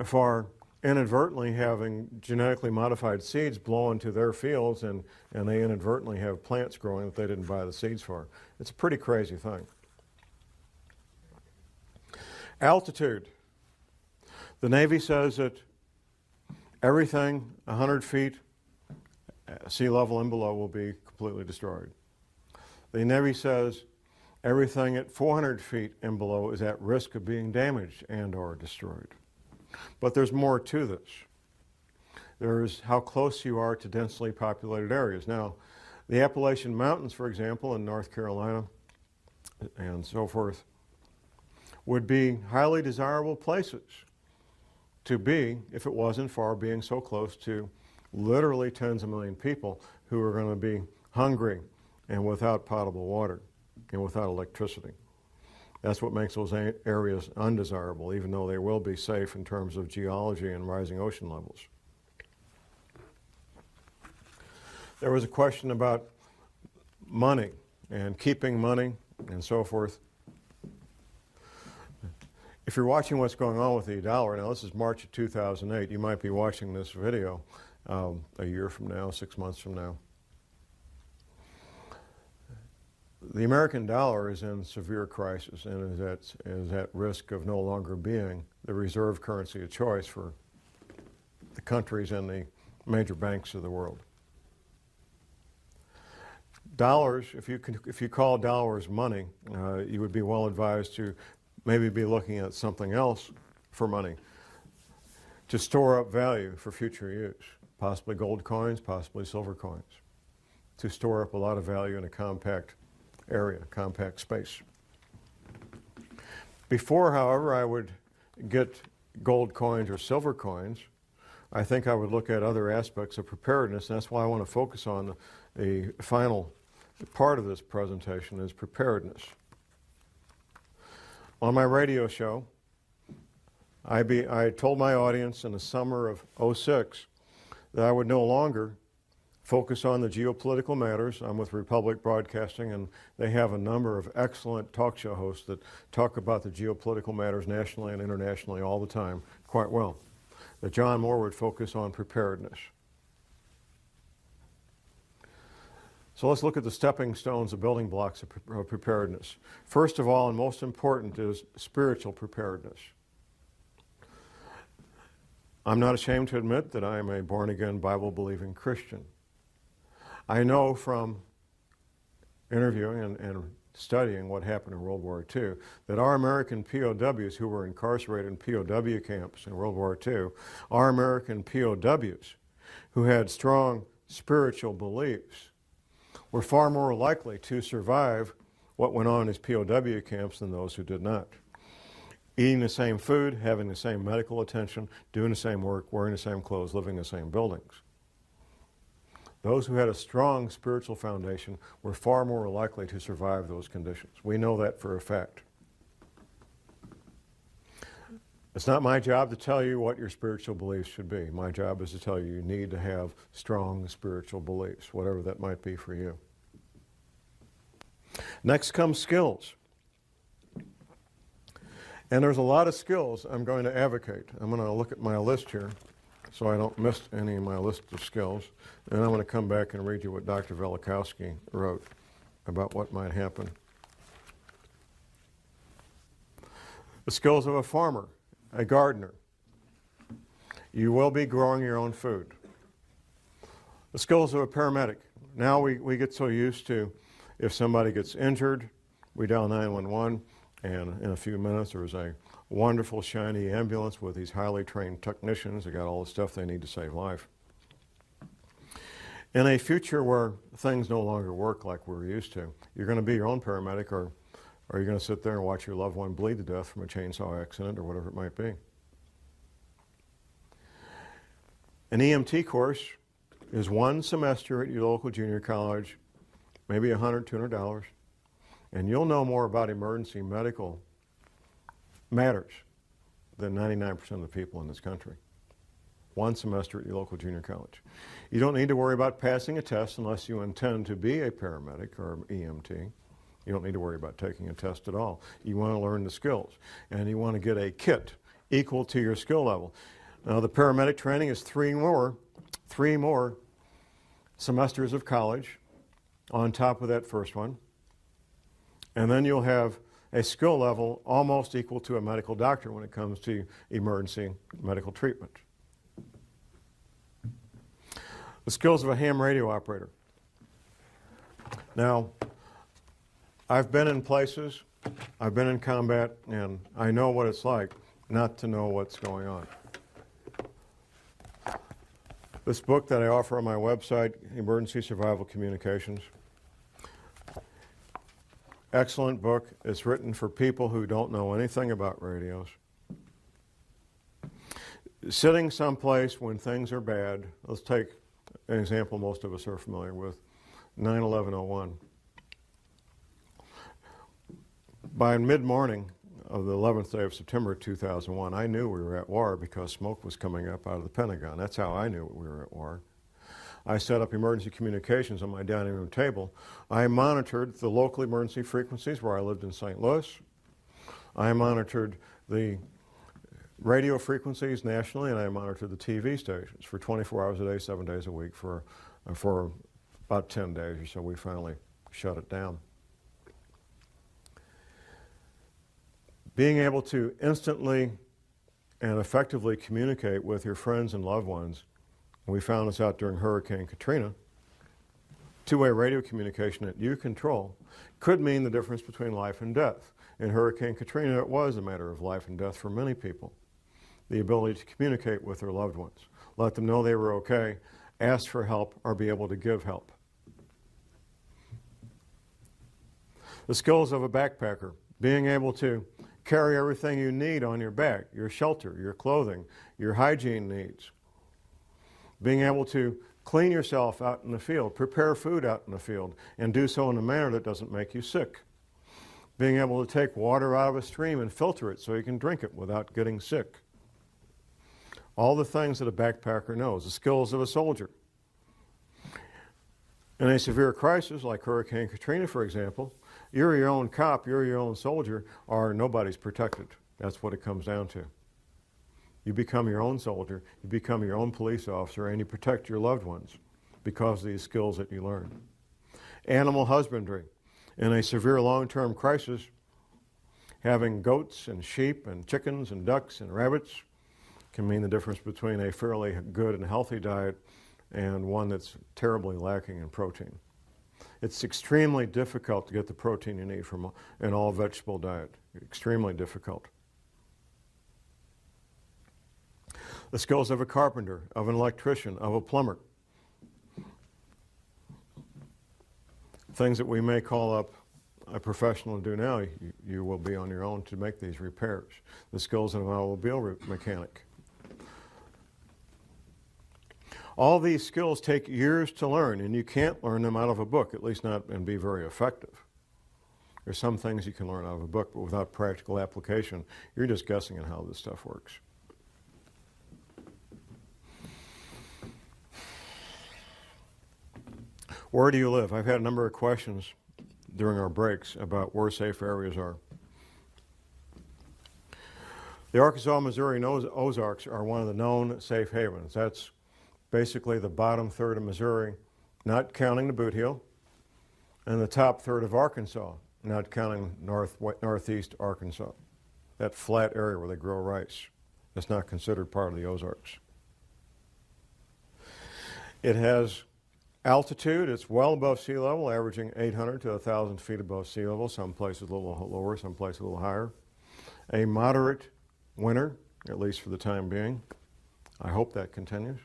for inadvertently having genetically modified seeds blow into their fields, and they inadvertently have plants growing that they didn't buy the seeds for. It's a pretty crazy thing. Altitude. The Navy says that everything 100 feet sea level and below will be completely destroyed. The Navy says everything at 400 feet and below is at risk of being damaged and or destroyed. But there's more to this. There's how close you are to densely populated areas. Now, the Appalachian Mountains, for example, in North Carolina and so forth, would be highly desirable places to be if it wasn't for being so close to literally tens of million people who are going to be hungry and without potable water and without electricity. That's what makes those areas undesirable, even though they will be safe in terms of geology and rising ocean levels. There was a question about money and keeping money and so forth. If you're watching what's going on with the dollar, now this is March of 2008, you might be watching this video a year from now, 6 months from now. The American dollar is in severe crisis and is at risk of no longer being the reserve currency of choice for the countries and the major banks of the world. Dollars, if you call dollars money, you would be well advised to maybe be looking at something else for money to store up value for future use, possibly gold coins, possibly silver coins, to store up a lot of value in a compact area, compact space. Before, however, I would get gold coins or silver coins, I think I would look at other aspects of preparedness, and that's why I want to focus on the final part of this presentation is preparedness. On my radio show, I told my audience in the summer of '06 that I would no longer focus on the geopolitical matters. I'm with Republic Broadcasting, and they have a number of excellent talk show hosts that talk about the geopolitical matters nationally and internationally all the time quite well. That John Moore would focus on preparedness. So let's look at the stepping stones, the building blocks of preparedness. First of all, and most important, is spiritual preparedness. I'm not ashamed to admit that I am a born-again, Bible-believing Christian. I know from interviewing and studying what happened in World War II that our American POWs who were incarcerated in POW camps in World War II, our American POWs who had strong spiritual beliefs, were far more likely to survive what went on in these POW camps than those who did not. Eating the same food, having the same medical attention, doing the same work, wearing the same clothes, living in the same buildings. Those who had a strong spiritual foundation were far more likely to survive those conditions. We know that for a fact. It's not my job to tell you what your spiritual beliefs should be. My job is to tell you need to have strong spiritual beliefs, whatever that might be for you. Next comes skills. And there's a lot of skills I'm going to advocate. I'm going to look at my list here so I don't miss any of my list of skills. And I'm going to come back and read you what Dr. Velikowski wrote about what might happen. The skills of a farmer, a gardener. You will be growing your own food. The skills of a paramedic. Now we get so used to, if somebody gets injured, we dial 911, and in a few minutes there's a wonderful shiny ambulance with these highly trained technicians that got all the stuff they need to save life. In a future where things no longer work like we're used to, you're going to be your own paramedic, or you're going to sit there and watch your loved one bleed to death from a chainsaw accident or whatever it might be. An EMT course is one semester at your local junior college, maybe $100, $200, and you'll know more about emergency medical matters than 99% of the people in this country. One semester at your local junior college. You don't need to worry about passing a test unless you intend to be a paramedic or an EMT. You don't need to worry about taking a test at all. You want to learn the skills, and you want to get a kit equal to your skill level. Now, the paramedic training is three more semesters of college on top of that first one. And then you'll have a skill level almost equal to a medical doctor when it comes to emergency medical treatment. The skills of a ham radio operator. Now, I've been in places, I've been in combat, and I know what it's like not to know what's going on. This book that I offer on my website, Emergency Survival Communications, excellent book. It's written for people who don't know anything about radios. Sitting someplace when things are bad, let's take an example most of us are familiar with, 9/11/01. By mid-morning of the 11th day of September 2001, I knew we were at war because smoke was coming up out of the Pentagon. That's how I knew we were at war. I set up emergency communications on my dining room table. I monitored the local emergency frequencies where I lived in St. Louis. I monitored the radio frequencies nationally, and I monitored the TV stations for 24 hours a day, 7 days a week for about 10 days or so. We finally shut it down. Being able to instantly and effectively communicate with your friends and loved ones, and we found this out during Hurricane Katrina, two-way radio communication that you control could mean the difference between life and death. In Hurricane Katrina, it was a matter of life and death for many people. The ability to communicate with their loved ones, let them know they were okay, ask for help, or be able to give help. The skills of a backpacker, being able to carry everything you need on your back, your shelter, your clothing, your hygiene needs. Being able to clean yourself out in the field, prepare food out in the field, and do so in a manner that doesn't make you sick. Being able to take water out of a stream and filter it so you can drink it without getting sick. All the things that a backpacker knows, the skills of a soldier. In a severe crisis like Hurricane Katrina, for example, you're your own cop, you're your own soldier, or nobody's protected. That's what it comes down to. You become your own soldier, you become your own police officer, and you protect your loved ones because of these skills that you learn. Animal husbandry. In a severe long-term crisis, having goats and sheep and chickens and ducks and rabbits can mean the difference between a fairly good and healthy diet and one that's terribly lacking in protein. It's extremely difficult to get the protein you need from an all-vegetable diet. Extremely difficult. The skills of a carpenter, of an electrician, of a plumber. Things that we may call up a professional to do now, you will be on your own to make these repairs. The skills of an automobile mechanic. All these skills take years to learn, and you can't learn them out of a book, at least not and be very effective. There's some things you can learn out of a book, but without practical application, you're just guessing at how this stuff works. Where do you live? I've had a number of questions during our breaks about where safe areas are. The Arkansas, Missouri, and Ozarks are one of the known safe havens. That's basically the bottom third of Missouri, not counting the Boot Heel, and the top third of Arkansas, not counting northeast Arkansas. That flat area where they grow rice. That's not considered part of the Ozarks. It has Altitude, it's well above sea level, averaging 800 to 1,000 feet above sea level, some places a little lower, some places a little higher. A moderate winter, at least for the time being. I hope that continues.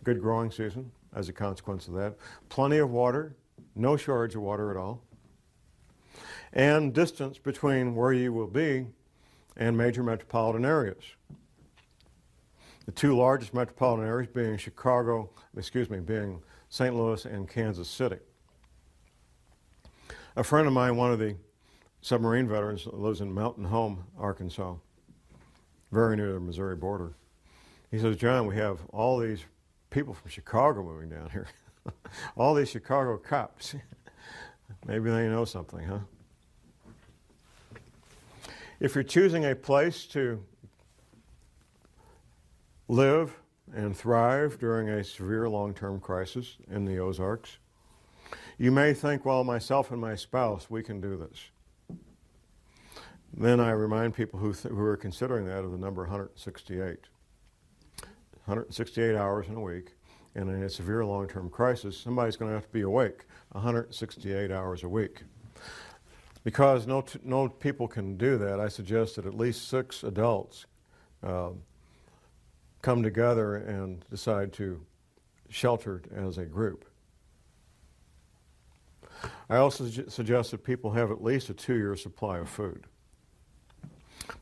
Good growing season as a consequence of that. Plenty of water, no shortage of water at all. And distance between where you will be and major metropolitan areas. The two largest metropolitan areas being being St. Louis and Kansas City. A friend of mine, one of the submarine veterans, lives in Mountain Home, Arkansas, very near the Missouri border. He says, John, we have all these people from Chicago moving down here. All these Chicago cops. Maybe they know something, huh? If you're choosing a place to live and thrive during a severe long-term crisis in the Ozarks, you may think, well, myself and my spouse, we can do this. Then I remind people who are considering that of the number 168. 168 hours in a week, and in a severe long-term crisis, somebody's going to have to be awake 168 hours a week. Because no people can do that, I suggest that at least 6 adults come together and decide to shelter as a group. I also suggest that people have at least a 2-year supply of food.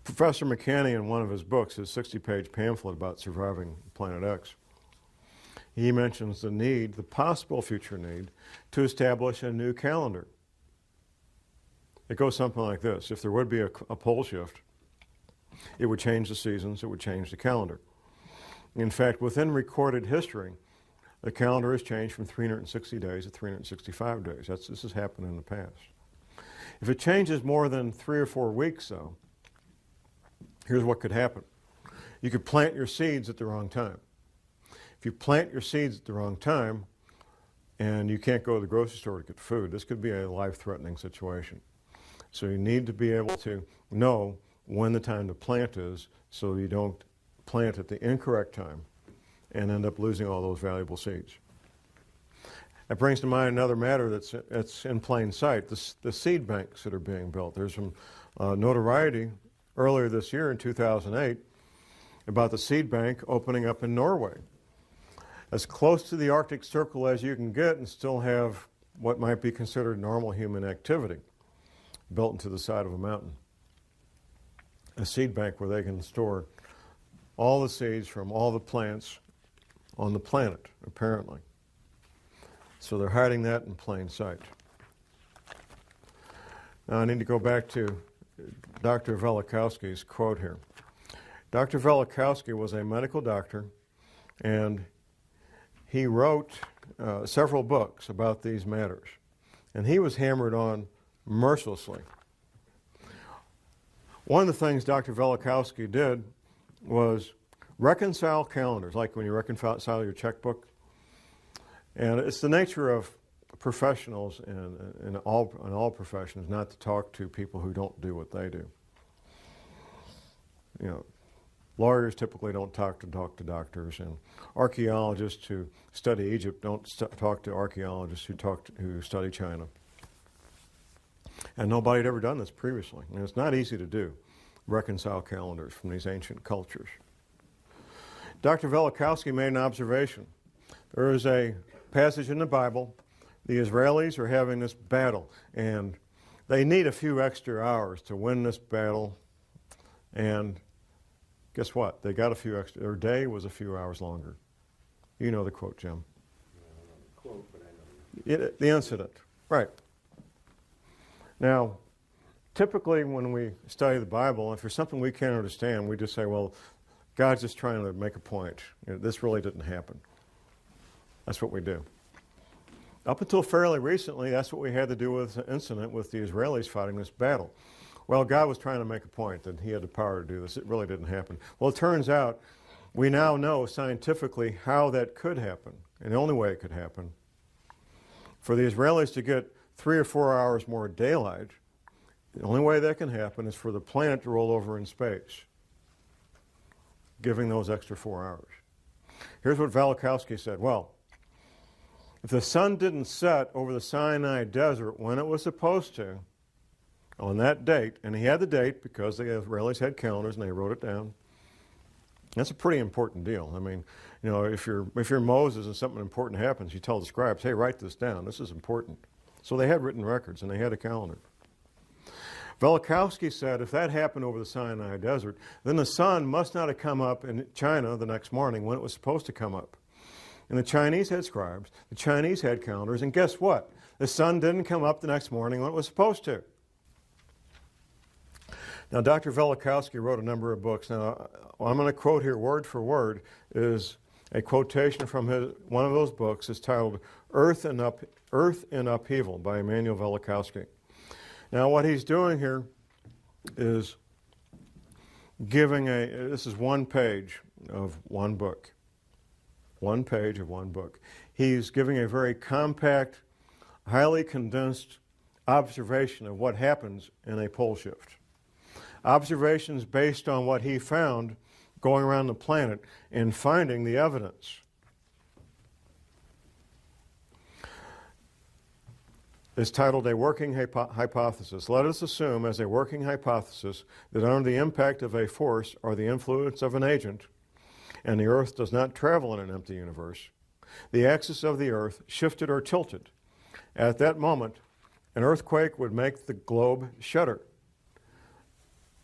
Professor McCanney, in one of his books, his 60-page pamphlet about surviving Planet X, he mentions the possible future need, to establish a new calendar. It goes something like this. If there would be a pole shift, it would change the seasons, it would change the calendar. In fact, within recorded history, the calendar has changed from 360 days to 365 days. This has happened in the past. If it changes more than 3 or 4 weeks, though, here's what could happen. You could plant your seeds at the wrong time. If you plant your seeds at the wrong time and you can't go to the grocery store to get food, this could be a life-threatening situation. So you need to be able to know when the time to plant is so you don't plant at the incorrect time and end up losing all those valuable seeds. That brings to mind another matter that's in plain sight, the seed banks that are being built. There's some notoriety earlier this year in 2008 about the seed bank opening up in Norway. As close to the Arctic Circle as you can get and still have what might be considered normal human activity built into the side of a mountain. A seed bank where they can store all the seeds from all the plants on the planet, apparently. So they're hiding that in plain sight. Now I need to go back to Dr. Velikovsky's quote here. Dr. Velikovsky was a medical doctor, and he wrote several books about these matters. And he was hammered on mercilessly. One of the things Dr. Velikovsky did was reconcile calendars, like when you reconcile your checkbook. And it's the nature of professionals in all professions not to talk to people who don't do what they do. You know, lawyers typically don't talk to doctors, and archaeologists who study Egypt don't talk to archaeologists who study China. And nobody had ever done this previously. And it's not easy to do, reconcile calendars from these ancient cultures. Dr. Velikovsky made an observation. There is a passage in the Bible. The Israelis are having this battle, and they need a few extra hours to win this battle. And guess what? They got a few extra. Their day was a few hours longer. You know the quote, Jim. I don't know the quote, but I know. The incident, right. Now, typically when we study the Bible, if there's something we can't understand, we just say, well, God's just trying to make a point. You know, this really didn't happen. That's what we do. Up until fairly recently, that's what we had to do with the incident with the Israelis fighting this battle. Well, God was trying to make a point that he had the power to do this. It really didn't happen. Well, it turns out we now know scientifically how that could happen, and the only way it could happen. For the Israelis to get 3 or 4 hours more daylight, the only way that can happen is for the planet to roll over in space, giving those extra 4 hours. Here's what Velikovsky said. Well, If the sun didn't set over the Sinai Desert when it was supposed to, on that date, and he had the date because the Israelis had calendars and they wrote it down, that's a pretty important deal. I mean, you know, if you're Moses and something important happens, you tell the scribes, hey, write this down. This is important. So they had written records and they had a calendar. Velikovsky said if that happened over the Sinai Desert, then the sun must not have come up in China the next morning when it was supposed to come up. And the Chinese had scribes, the Chinese had calendars, and guess what? The sun didn't come up the next morning when it was supposed to. Now, Dr. Velikovsky wrote a number of books. Now, what I'm going to quote here word for word is a quotation from one of those books. It's titled Earth in Upheaval by Emanuel Velikovsky. Now, what he's doing here is giving this is one page of one book. One page of one book. He's giving a very compact, highly condensed observation of what happens in a pole shift. Observations based on what he found going around the planet and finding the evidence. It's titled A Working Hypothesis. Let us assume as a working hypothesis that under the impact of a force or the influence of an agent, and the Earth does not travel in an empty universe, the axis of the Earth shifted or tilted. At that moment, an earthquake would make the globe shudder.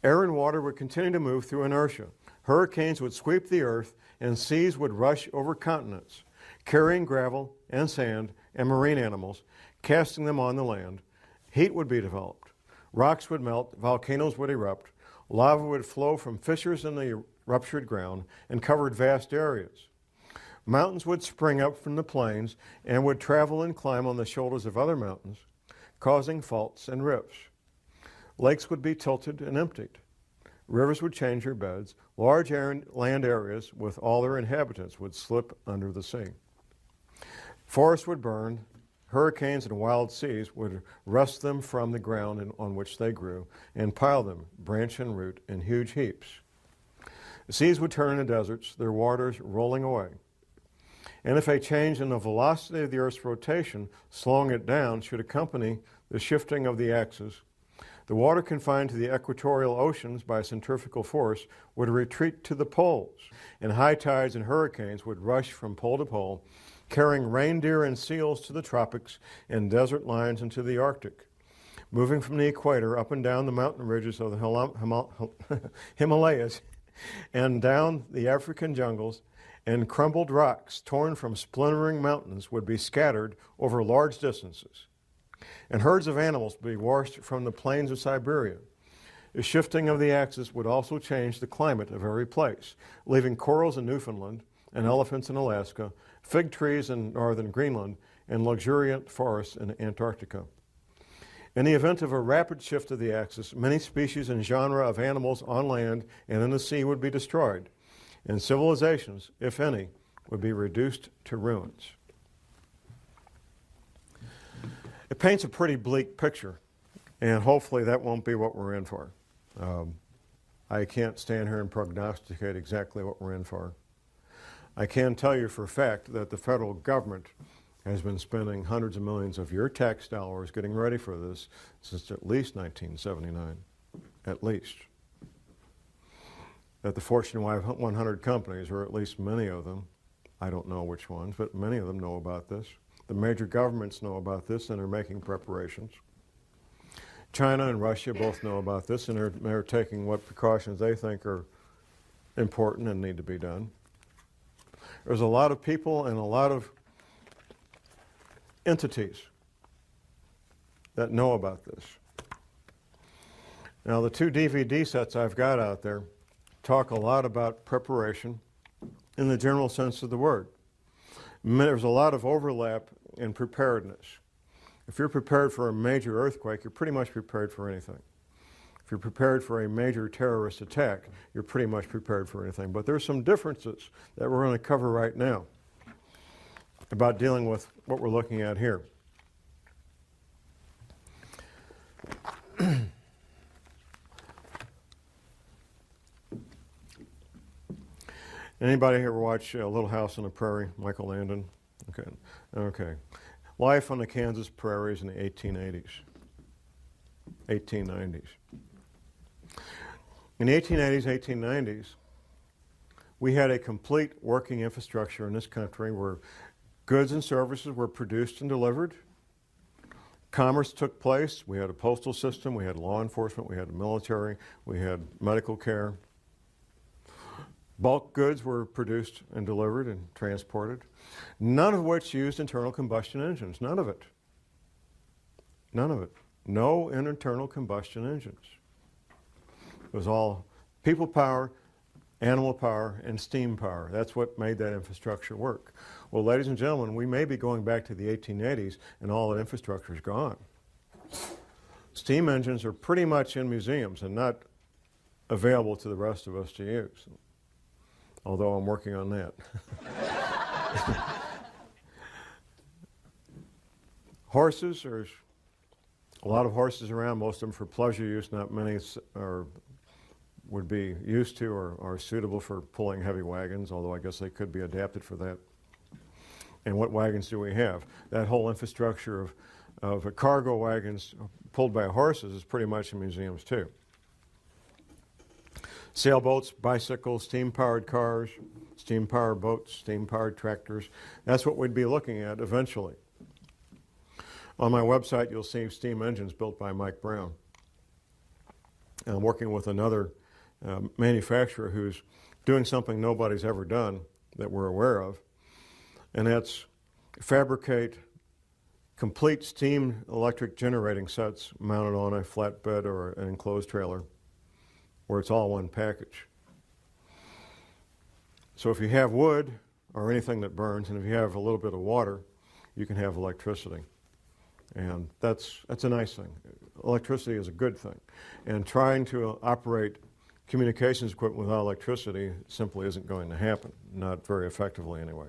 Air and water would continue to move through inertia. Hurricanes would sweep the earth and seas would rush over continents, carrying gravel and sand and marine animals, casting them on the land. Heat would be developed. Rocks would melt, volcanoes would erupt, lava would flow from fissures in the ruptured ground and covered vast areas. Mountains would spring up from the plains and would travel and climb on the shoulders of other mountains, causing faults and rifts. Lakes would be tilted and emptied. Rivers would change their beds. Large land areas with all their inhabitants would slip under the sea. Forests would burn. Hurricanes and wild seas would wrest them from the ground on which they grew and pile them, branch and root, in huge heaps. The seas would turn into deserts, their waters rolling away. And if a change in the velocity of the Earth's rotation, slowing it down, should accompany the shifting of the axis, the water confined to the equatorial oceans by centrifugal force would retreat to the poles, and high tides and hurricanes would rush from pole to pole, carrying reindeer and seals to the tropics and desert lions into the Arctic, moving from the equator up and down the mountain ridges of the Himalayas and down the African jungles, and crumbled rocks torn from splintering mountains would be scattered over large distances. And herds of animals would be washed from the plains of Siberia. The shifting of the axis would also change the climate of every place, leaving corals in Newfoundland and elephants in Alaska, fig trees in northern Greenland, and luxuriant forests in Antarctica. In the event of a rapid shift of the axis, many species and genera of animals on land and in the sea would be destroyed, and civilizations, if any, would be reduced to ruins. It paints a pretty bleak picture, and hopefully that won't be what we're in for. I can't stand here and prognosticate exactly what we're in for. I can tell you for a fact that the federal government has been spending hundreds of millions of your tax dollars getting ready for this since at least 1979, at least. That the Fortune 100 companies, or at least many of them, I don't know which ones, but many of them know about this. The major governments know about this and are making preparations. China and Russia both know about this and they're taking what precautions they think are important and need to be done. There's a lot of people and a lot of entities that know about this. Now, the 2 DVD sets I've got out there talk a lot about preparation in the general sense of the word. There's a lot of overlap in preparedness. If you're prepared for a major earthquake, you're pretty much prepared for anything. If you're prepared for a major terrorist attack, you're pretty much prepared for anything. But there's some differences that we're going to cover right now about dealing with what we're looking at here. Anybody here watch Little House on the Prairie, Michael Landon? Okay. life on the Kansas prairies in the 1880s, 1890s. In the 1880s, 1890s, we had a complete working infrastructure in this country where goods and services were produced and delivered. Commerce took place. We had a postal system. We had law enforcement. We had the military. We had medical care. Bulk goods were produced and delivered and transported, none of which used internal combustion engines. None of it. None of it. No internal combustion engines. It was all people power, animal power, and steam power. That's what made that infrastructure work. Well, ladies and gentlemen, we may be going back to the 1880s and all that infrastructure is gone. Steam engines are pretty much in museums and not available to the rest of us to use, although I'm working on that. Horses, there's a lot of horses around, most of them for pleasure use, not many would be used to or are suitable for pulling heavy wagons, although I guess they could be adapted for that. And what wagons do we have? That whole infrastructure of cargo wagons pulled by horses is pretty much in museums too. Sailboats, bicycles, steam-powered cars, steam-powered boats, steam-powered tractors. That's what we'd be looking at eventually. On my website, you'll see steam engines built by Mike Brown. I'm working with another manufacturer who's doing something nobody's ever done that we're aware of, and that's fabricate complete steam electric generating sets mounted on a flatbed or an enclosed trailer where it's all one package. So if you have wood or anything that burns, and if you have a little bit of water, you can have electricity. And that's a nice thing. Electricity is a good thing. And trying to operate communications equipment without electricity simply isn't going to happen, not very effectively anyway.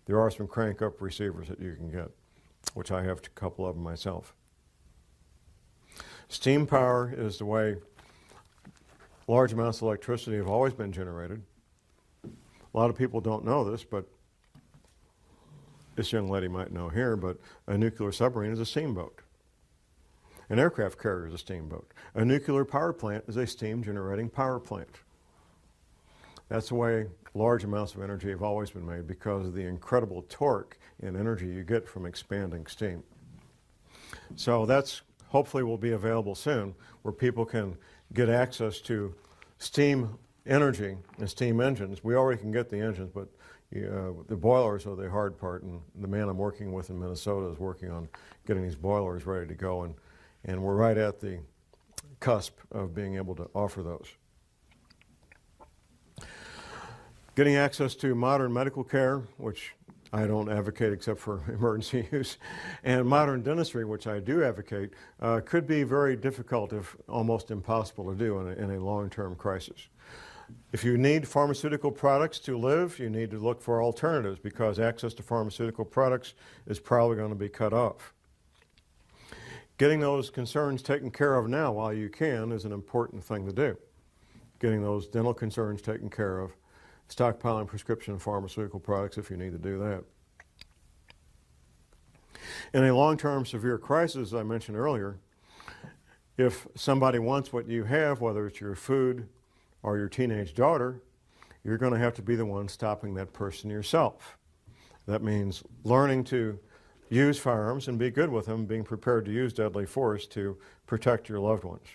There are some crank-up receivers that you can get, which I have a couple of them myself. Steam power is the way large amounts of electricity have always been generated. A lot of people don't know this, but this young lady might know here, but a nuclear submarine is a steamboat. An aircraft carrier is a steamboat. A nuclear power plant is a steam-generating power plant. That's the way large amounts of energy have always been made, because of the incredible torque and energy you get from expanding steam. So that's hopefully will be available soon, where people can get access to steam energy and steam engines. We already can get the engines, but the boilers are the hard part, and the man I'm working with in Minnesota is working on getting these boilers ready to go, and we're right at the cusp of being able to offer those. Getting access to modern medical care, which I don't advocate except for emergency use, and modern dentistry, which I do advocate, could be very difficult, if almost impossible to do in a long-term crisis. If you need pharmaceutical products to live, you need to look for alternatives, because access to pharmaceutical products is probably going to be cut off. Getting those concerns taken care of now while you can is an important thing to do. Getting those dental concerns taken care of, stockpiling prescription pharmaceutical products if you need to do that. In a long-term severe crisis, as I mentioned earlier, if somebody wants what you have, whether it's your food or your teenage daughter, you're going to have to be the one stopping that person yourself. That means learning to use firearms and be good with them, being prepared to use deadly force to protect your loved ones.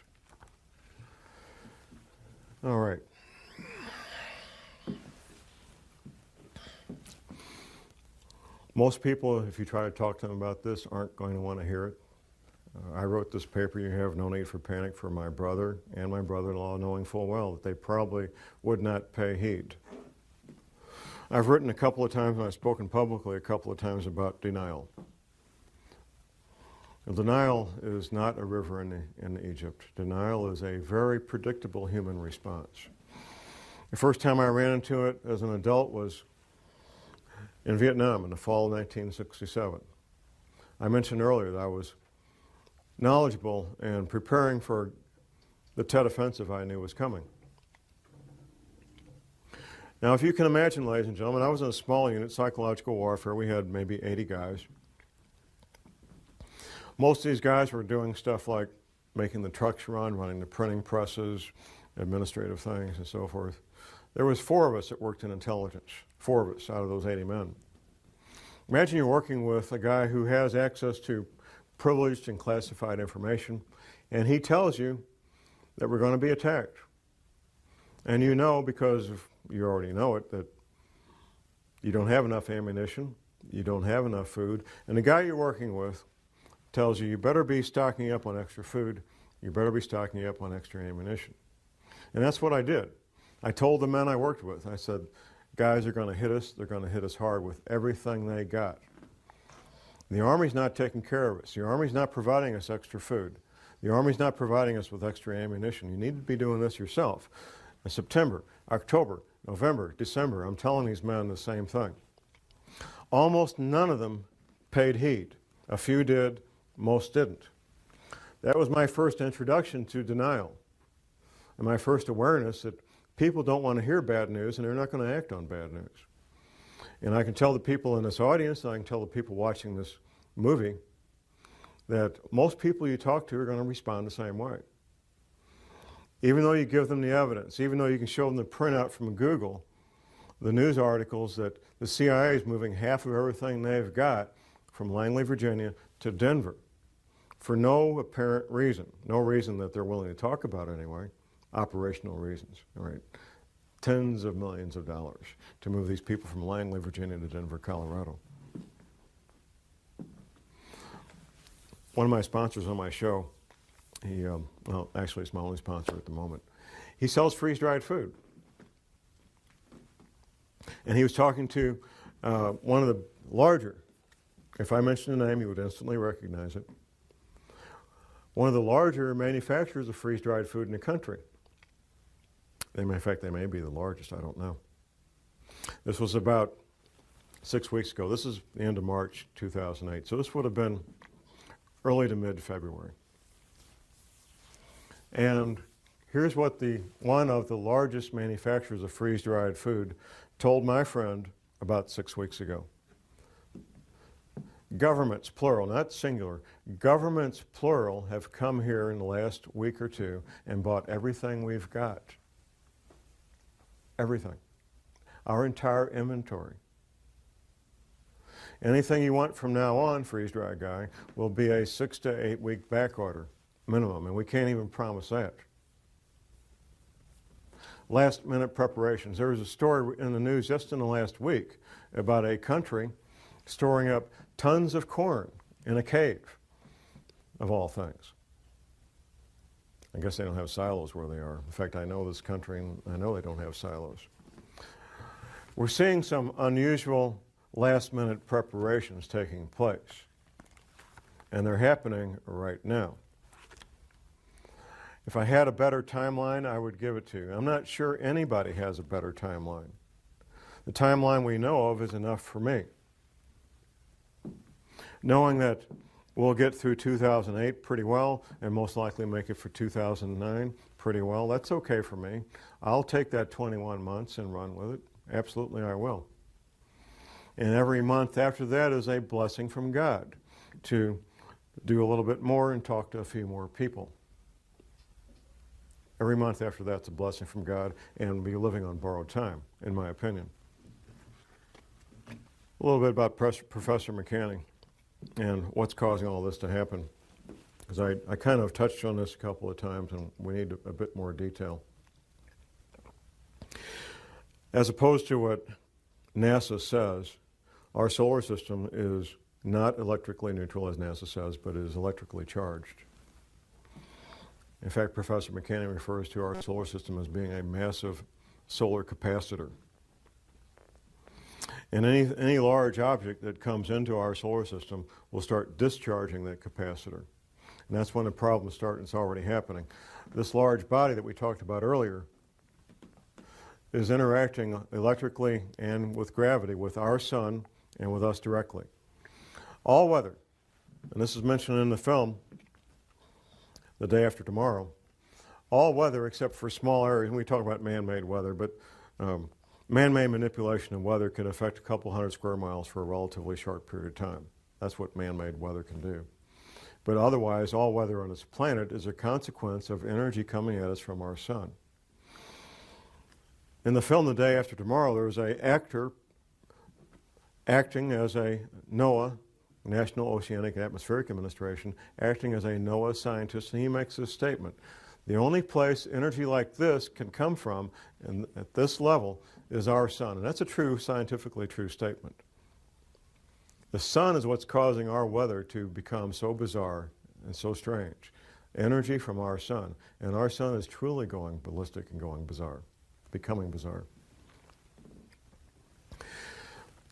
All right. Most people, if you try to talk to them about this, aren't going to want to hear it. I wrote this paper, You Have No Need for Panic, for my brother and my brother-in-law, knowing full well that they probably would not pay heed. I've written a couple of times, and I've spoken publicly a couple of times about denial. Denial is not a river in Egypt. Denial is a very predictable human response. The first time I ran into it as an adult was in Vietnam in the fall of 1967. I mentioned earlier that I was knowledgeable and preparing for the Tet Offensive I knew was coming. Now, if you can imagine, ladies and gentlemen, I was in a small unit, psychological warfare. We had maybe 80 guys. Most of these guys were doing stuff like making the trucks run, running the printing presses, administrative things, and so forth. There was 4 of us that worked in intelligence, 4 of us out of those 80 men. Imagine you're working with a guy who has access to privileged and classified information, and he tells you that we're going to be attacked. And you know, because you already know it, that you don't have enough ammunition, you don't have enough food, and the guy you're working with tells you, you better be stocking up on extra food, you better be stocking up on extra ammunition. And that's what I did. I told the men I worked with, I said, guys are going to hit us, they're going to hit us hard with everything they got. The Army's not taking care of us. The Army's not providing us extra food. The Army's not providing us with extra ammunition. You need to be doing this yourself. In September, October, November, December, I'm telling these men the same thing. Almost none of them paid heed. A few did, most didn't. That was my first introduction to denial, and my first awareness that people don't want to hear bad news and they're not going to act on bad news. And I can tell the people in this audience, and I can tell the people watching this movie, that most people you talk to are going to respond the same way. Even though you give them the evidence, even though you can show them the printout from Google, the news articles that the CIA is moving half of everything they've got from Langley, Virginia to Denver for no apparent reason. No reason that they're willing to talk about anyway. Operational reasons, all right? Tens of millions of dollars to move these people from Langley, Virginia to Denver, Colorado. One of my sponsors on my show, he, well, actually it's my only sponsor at the moment, he sells freeze-dried food. And he was talking to one of the larger, if I mention the name, you would instantly recognize it, one of the larger manufacturers of freeze-dried food in the country. In fact, they may be the largest, I don't know. This was about 6 weeks ago. This is the end of March 2008. So this would have been early to mid-February. And here's what one of the largest manufacturers of freeze-dried food told my friend about 6 weeks ago. Governments, plural, not singular, governments, plural, have come here in the last week or two and bought everything we've got. Everything. Our entire inventory. Anything you want from now on, freeze-dried guy, will be a 6 to 8 week back order minimum, and we can't even promise that. Last minute preparations. There was a story in the news just in the last week about a country storing up tons of corn in a cave, of all things. I guess they don't have silos where they are. In fact, I know this country, and I know they don't have silos. We're seeing some unusual last-minute preparations taking place, and they're happening right now. If I had a better timeline, I would give it to you. I'm not sure anybody has a better timeline. The timeline we know of is enough for me. Knowing that we'll get through 2008 pretty well and most likely make it for 2009 pretty well, that's okay for me. I'll take that 21 months and run with it. Absolutely I will. And every month after that is a blessing from God to do a little bit more and talk to a few more people. Every month after that's a blessing from God and be living on borrowed time, in my opinion. A little bit about Professor McCanning and what's causing all this to happen. Because I kind of touched on this a couple of times and we need a bit more detail. As opposed to what NASA says, our solar system is not electrically neutral, as NASA says, but is electrically charged. In fact, Professor McCanning refers to our solar system as being a massive solar capacitor. And any large object that comes into our solar system will start discharging that capacitor. And that's when the problems start, and it's already happening. This large body that we talked about earlier is interacting electrically and with gravity with our sun and with us directly. All weather, and this is mentioned in the film, The Day After Tomorrow, all weather except for small areas, and we talk about man-made weather, but man-made manipulation of weather can affect a couple hundred square miles for a relatively short period of time. That's what man-made weather can do. But otherwise, all weather on this planet is a consequence of energy coming at us from our sun. In the film The Day After Tomorrow, there was an actor acting as a NOAA, National Oceanic and Atmospheric Administration, acting as a NOAA scientist, and he makes this statement: the only place energy like this can come from, and at this level, is our sun. And that's a true, scientifically true statement. The sun is what's causing our weather to become so bizarre and so strange. Energy from our sun. And our sun is truly going ballistic and going bizarre, becoming bizarre.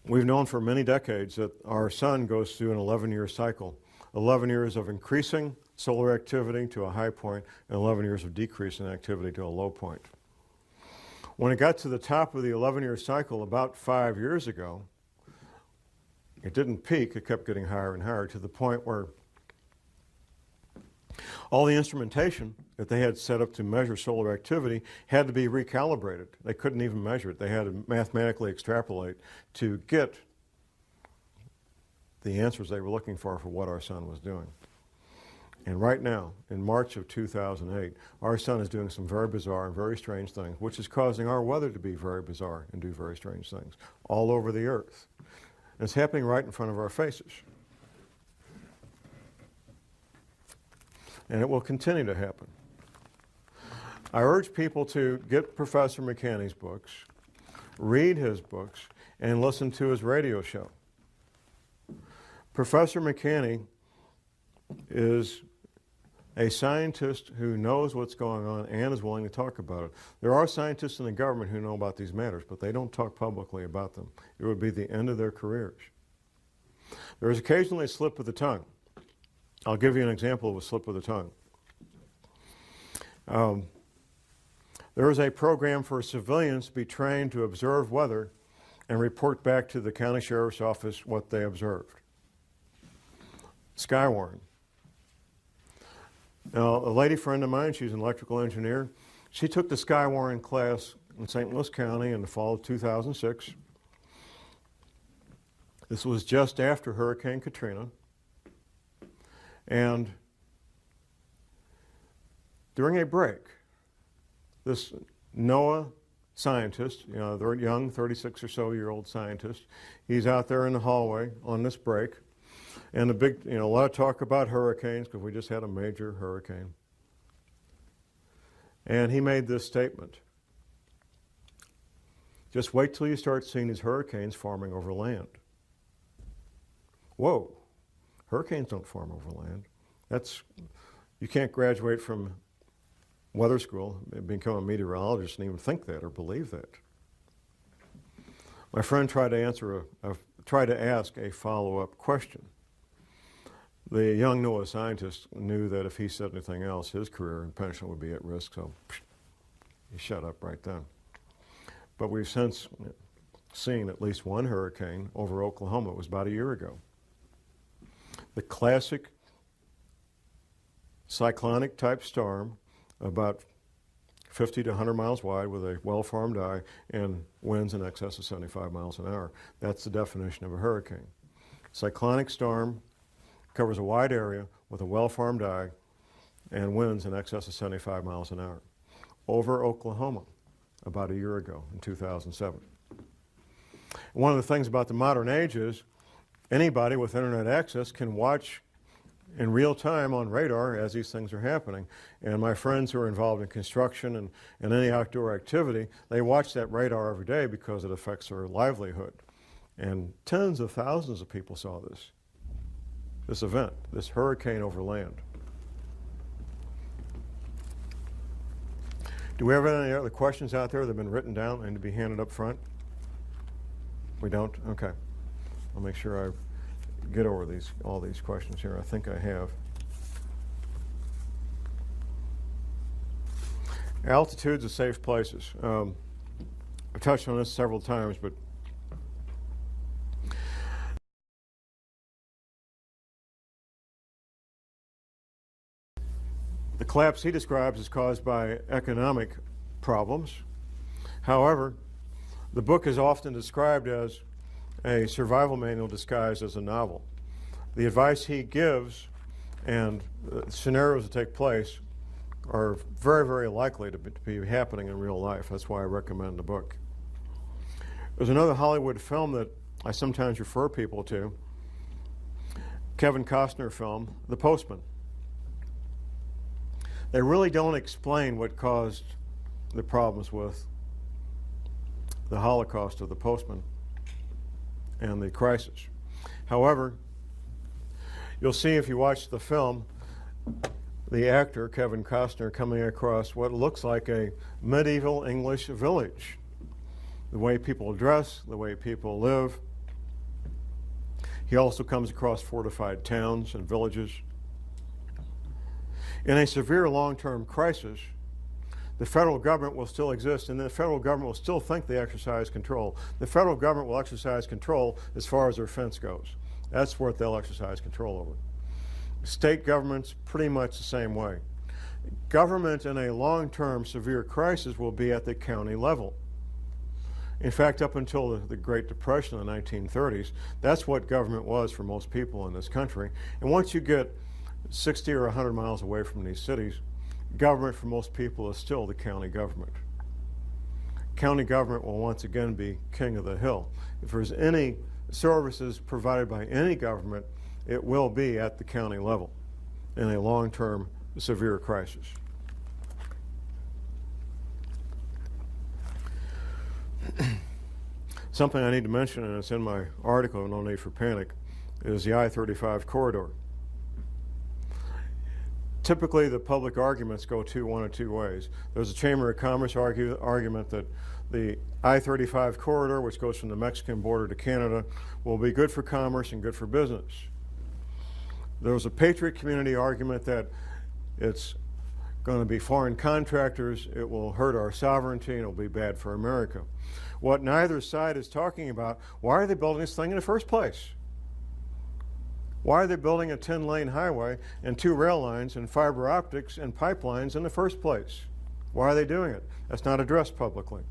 We've known for many decades that our sun goes through an 11-year cycle. 11 years of increasing solar activity to a high point, and 11 years of decreasing activity to a low point. When it got to the top of the 11-year cycle about 5 years ago, it didn't peak, it kept getting higher and higher to the point where all the instrumentation that they had set up to measure solar activity had to be recalibrated. They couldn't even measure it. They had to mathematically extrapolate to get the answers they were looking for what our sun was doing. And right now, in March of 2008, our sun is doing some very bizarre and very strange things, which is causing our weather to be very bizarre and do very strange things all over the earth. And it's happening right in front of our faces. And it will continue to happen. I urge people to get Professor McCanney's books, read his books, and listen to his radio show. Professor McCanney is a scientist who knows what's going on and is willing to talk about it. There are scientists in the government who know about these matters, but they don't talk publicly about them. It would be the end of their careers. There is occasionally a slip of the tongue. I'll give you an example of a slip of the tongue. There is a program for civilians to be trained to observe weather and report back to the county sheriff's office what they observed. Skywarn. Now, a lady friend of mine, she's an electrical engineer, she took the Skywarn class in St. Louis County in the fall of 2006. This was just after Hurricane Katrina. And during a break, this NOAA scientist, they're young, 36 or so year old scientist, he's out there in the hallway on this break. And a lot of talk about hurricanes because we just had a major hurricane. And he made this statement: just wait till you start seeing these hurricanes forming over land. Whoa, hurricanes don't form over land. You can't graduate from weather school and become a meteorologist and even think that or believe that. My friend tried to ask a follow-up question. The young NOAA scientist knew that if he said anything else, his career and pension would be at risk, so he shut up right then. But we've since seen at least one hurricane over Oklahoma. It was about a year ago. The classic cyclonic type storm, about 50 to 100 miles wide with a well-formed eye and winds in excess of 75 miles an hour. That's the definition of a hurricane. Cyclonic storm covers a wide area with a well-formed eye and winds in excess of 75 miles an hour. Over Oklahoma about a year ago in 2007. One of the things about the modern age is anybody with internet access can watch in real time on radar as these things are happening. And my friends who are involved in construction and any outdoor activity, they watch that radar every day because it affects their livelihood. And tens of thousands of people saw this event, this hurricane over land. Do we have any other questions out there that have been written down and to be handed up front? We don't? Okay. I'll make sure I get over all these questions here. I think I have. Altitudes of safe places. I've touched on this several times, but the collapse he describes is caused by economic problems. However, the book is often described as a survival manual disguised as a novel. The advice he gives And scenarios that take place are very, very likely to be happening in real life. That's why I recommend the book. There's another Hollywood film that I sometimes refer people to, Kevin Costner film, The Postman. They really don't explain what caused the problems with the Holocaust of the Postman and the crisis. However, you'll see if you watch the film, the actor, Kevin Costner, coming across what looks like a medieval English village. The way people dress, the way people live. He also comes across fortified towns and villages. In a severe long-term crisis, the federal government will still exist, and the federal government will still think they exercise control. The federal government will exercise control as far as their fence goes. That's what they'll exercise control over. State governments, pretty much the same way. Government in a long-term severe crisis will be at the county level. In fact, up until the Great Depression in the 1930s, that's what government was for most people in this country. And once you get 60 or 100 miles away from these cities, government for most people is still the county government. County government will once again be king of the hill. If there's any services provided by any government, it will be at the county level in a long-term severe crisis. Something I need to mention, and it's in my article, No Need for Panic, is the I-35 corridor. Typically, the public arguments go one of two ways. There's a Chamber of Commerce argument that the I-35 corridor, which goes from the Mexican border to Canada, will be good for commerce and good for business. There was a patriot community argument that it's going to be foreign contractors, it will hurt our sovereignty, and it will be bad for America. What neither side is talking about, why are they building this thing in the first place? Why are they building a 10-lane highway and 2 rail lines and fiber optics and pipelines in the first place? Why are they doing it? That's not addressed publicly.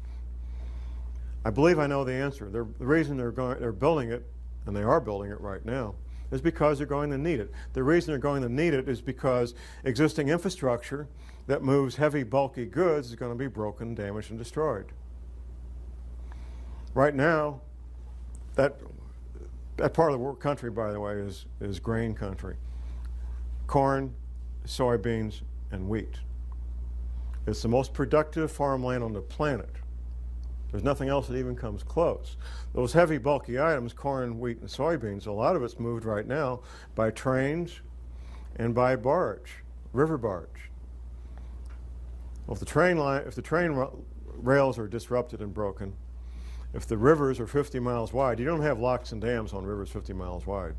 I believe I know the answer. The reason they're building it, and they are building it right now, is because they're going to need it. The reason they're going to need it is because existing infrastructure that moves heavy, bulky goods is going to be broken, damaged, and destroyed. Right now, that part of the country, by the way, is grain country. Corn, soybeans, and wheat. It's the most productive farmland on the planet. There's nothing else that even comes close. Those heavy, bulky items, corn, wheat, and soybeans, a lot of it's moved right now by trains and by barge, river barge. Well, if the train rails are disrupted and broken, if the rivers are 50 miles wide, you don't have locks and dams on rivers 50 miles wide.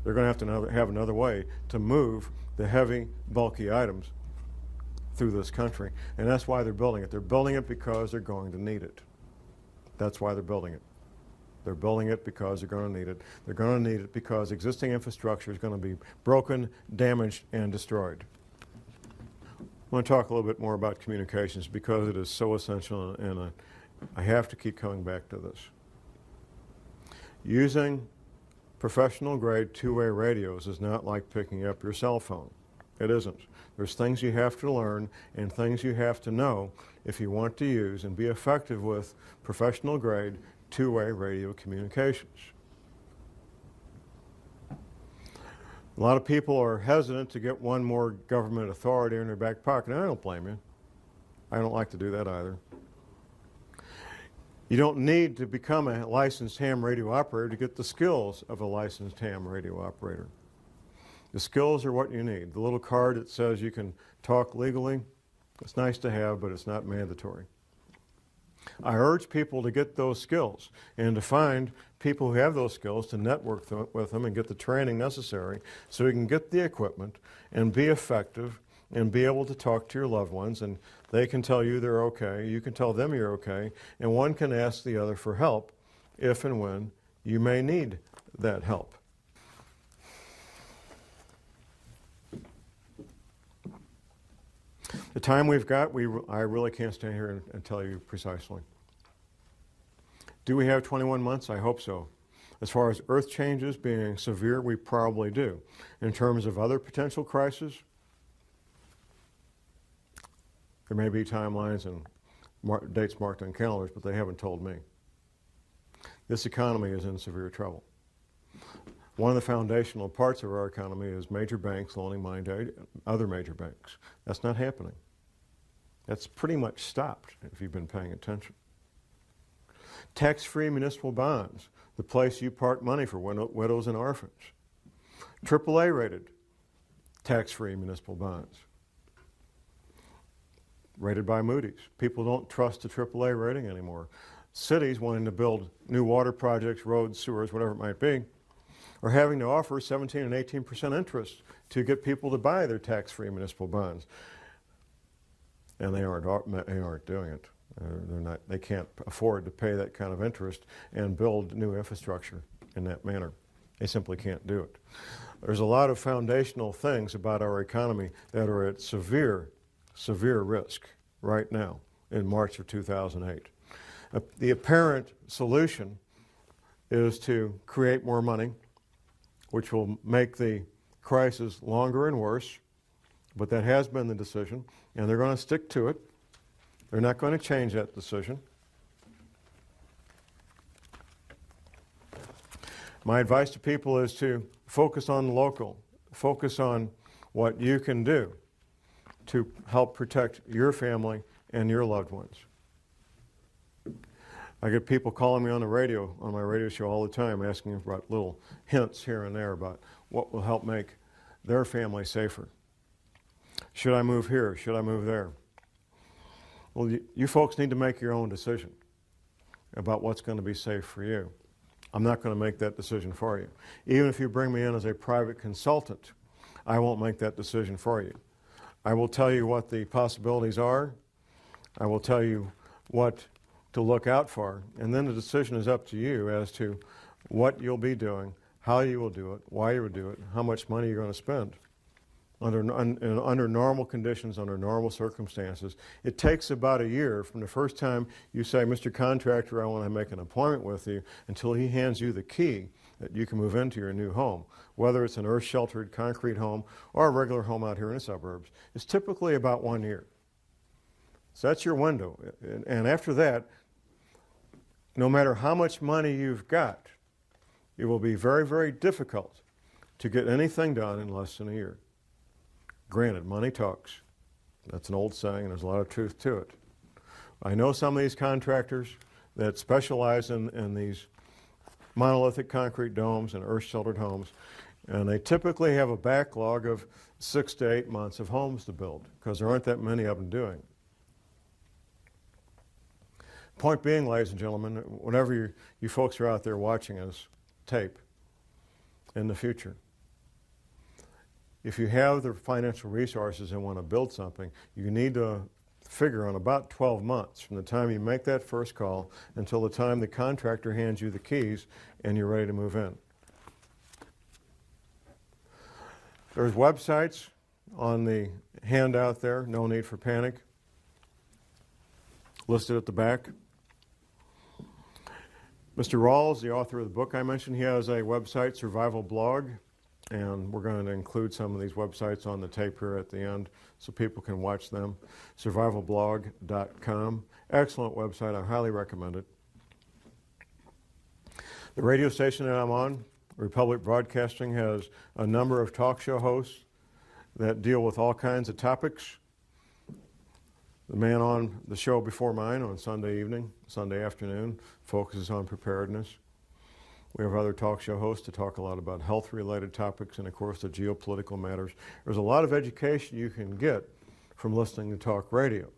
They're going to have another way to move the heavy, bulky items through this country. And that's why they're building it. They're building it because they're going to need it. That's why they're building it. They're building it because they're going to need it. They're going to need it because existing infrastructure is going to be broken, damaged, and destroyed. I want to talk a little bit more about communications because it is so essential, and I have to keep coming back to this. Using professional-grade two-way radios is not like picking up your cell phone. It isn't. There's things you have to learn and things you have to know if you want to use and be effective with professional-grade two-way radio communications. A lot of people are hesitant to get one more government authority in their back pocket, and I don't blame you. I don't like to do that either. You don't need to become a licensed ham radio operator to get the skills of a licensed ham radio operator. The skills are what you need. The little card that says you can talk legally, it's nice to have, but it's not mandatory. I urge people to get those skills and to find people who have those skills to network with them and get the training necessary so you can get the equipment and be effective and be able to talk to your loved ones, and they can tell you they're okay, you can tell them you're okay, and one can ask the other for help if and when you may need that help. The time we've got, I really can't stand here and tell you precisely. Do we have 21 months? I hope so. As far as earth changes being severe, we probably do. In terms of other potential crises, there may be timelines and dates marked on calendars, but they haven't told me. This economy is in severe trouble. One of the foundational parts of our economy is major banks loaning money to other major banks. That's not happening. That's pretty much stopped if you've been paying attention. Tax-free municipal bonds, the place you park money for widows and orphans. AAA-rated tax-free municipal bonds, rated by Moody's. People don't trust the AAA rating anymore. Cities wanting to build new water projects, roads, sewers, whatever it might be, are having to offer 17 and 18% interest to get people to buy their tax-free municipal bonds. And they aren't doing it. They can't afford to pay that kind of interest and build new infrastructure in that manner. They simply can't do it. There's a lot of foundational things about our economy that are at severe, severe risk right now in March of 2008. The apparent solution is to create more money, which will make the crisis longer and worse, but that has been the decision, and they're going to stick to it. They're not going to change that decision. My advice to people is to focus on the local, focus on what you can do to help protect your family and your loved ones. I get people calling me on the radio, on my radio show all the time, asking about little hints here and there about what will help make their family safer. Should I move here? Should I move there? Well, you folks need to make your own decision about what's going to be safe for you. I'm not going to make that decision for you. Even if you bring me in as a private consultant, I won't make that decision for you. I will tell you what the possibilities are. I will tell you what to look out for, and then the decision is up to you as to what you'll be doing, how you will do it, why you will do it, how much money you're going to spend. Under normal conditions, under normal circumstances, it takes about a year from the first time you say, Mr. Contractor, I want to make an appointment with you, until he hands you the key that you can move into your new home. Whether it's an earth-sheltered concrete home or a regular home out here in the suburbs, it's typically about 1 year. So that's your window. And after that, no matter how much money you've got, it will be very, very difficult to get anything done in less than a year. Granted, money talks. That's an old saying, and there's a lot of truth to it. I know some of these contractors that specialize in these monolithic concrete domes and earth-sheltered homes, and they typically have a backlog of 6 to 8 months of homes to build, because there aren't that many of them doing it. Point being, ladies and gentlemen, whenever you folks are out there watching us tape in the future, if you have the financial resources and want to build something, you need to figure on about 12 months from the time you make that first call until the time the contractor hands you the keys and you're ready to move in. There's websites on the handout there, no need for panic, listed at the back. Mr. Rawls, the author of the book I mentioned, he has a website, Survival Blog, and we're going to include some of these websites on the tape here at the end so people can watch them. Survivalblog.com. Excellent website. I highly recommend it. The radio station that I'm on, Republic Broadcasting, has a number of talk show hosts that deal with all kinds of topics. The man on the show before mine on Sunday evening, Sunday afternoon, focuses on preparedness. We have other talk show hosts to talk a lot about health-related topics and, of course, the geopolitical matters. There's a lot of education you can get from listening to talk radio.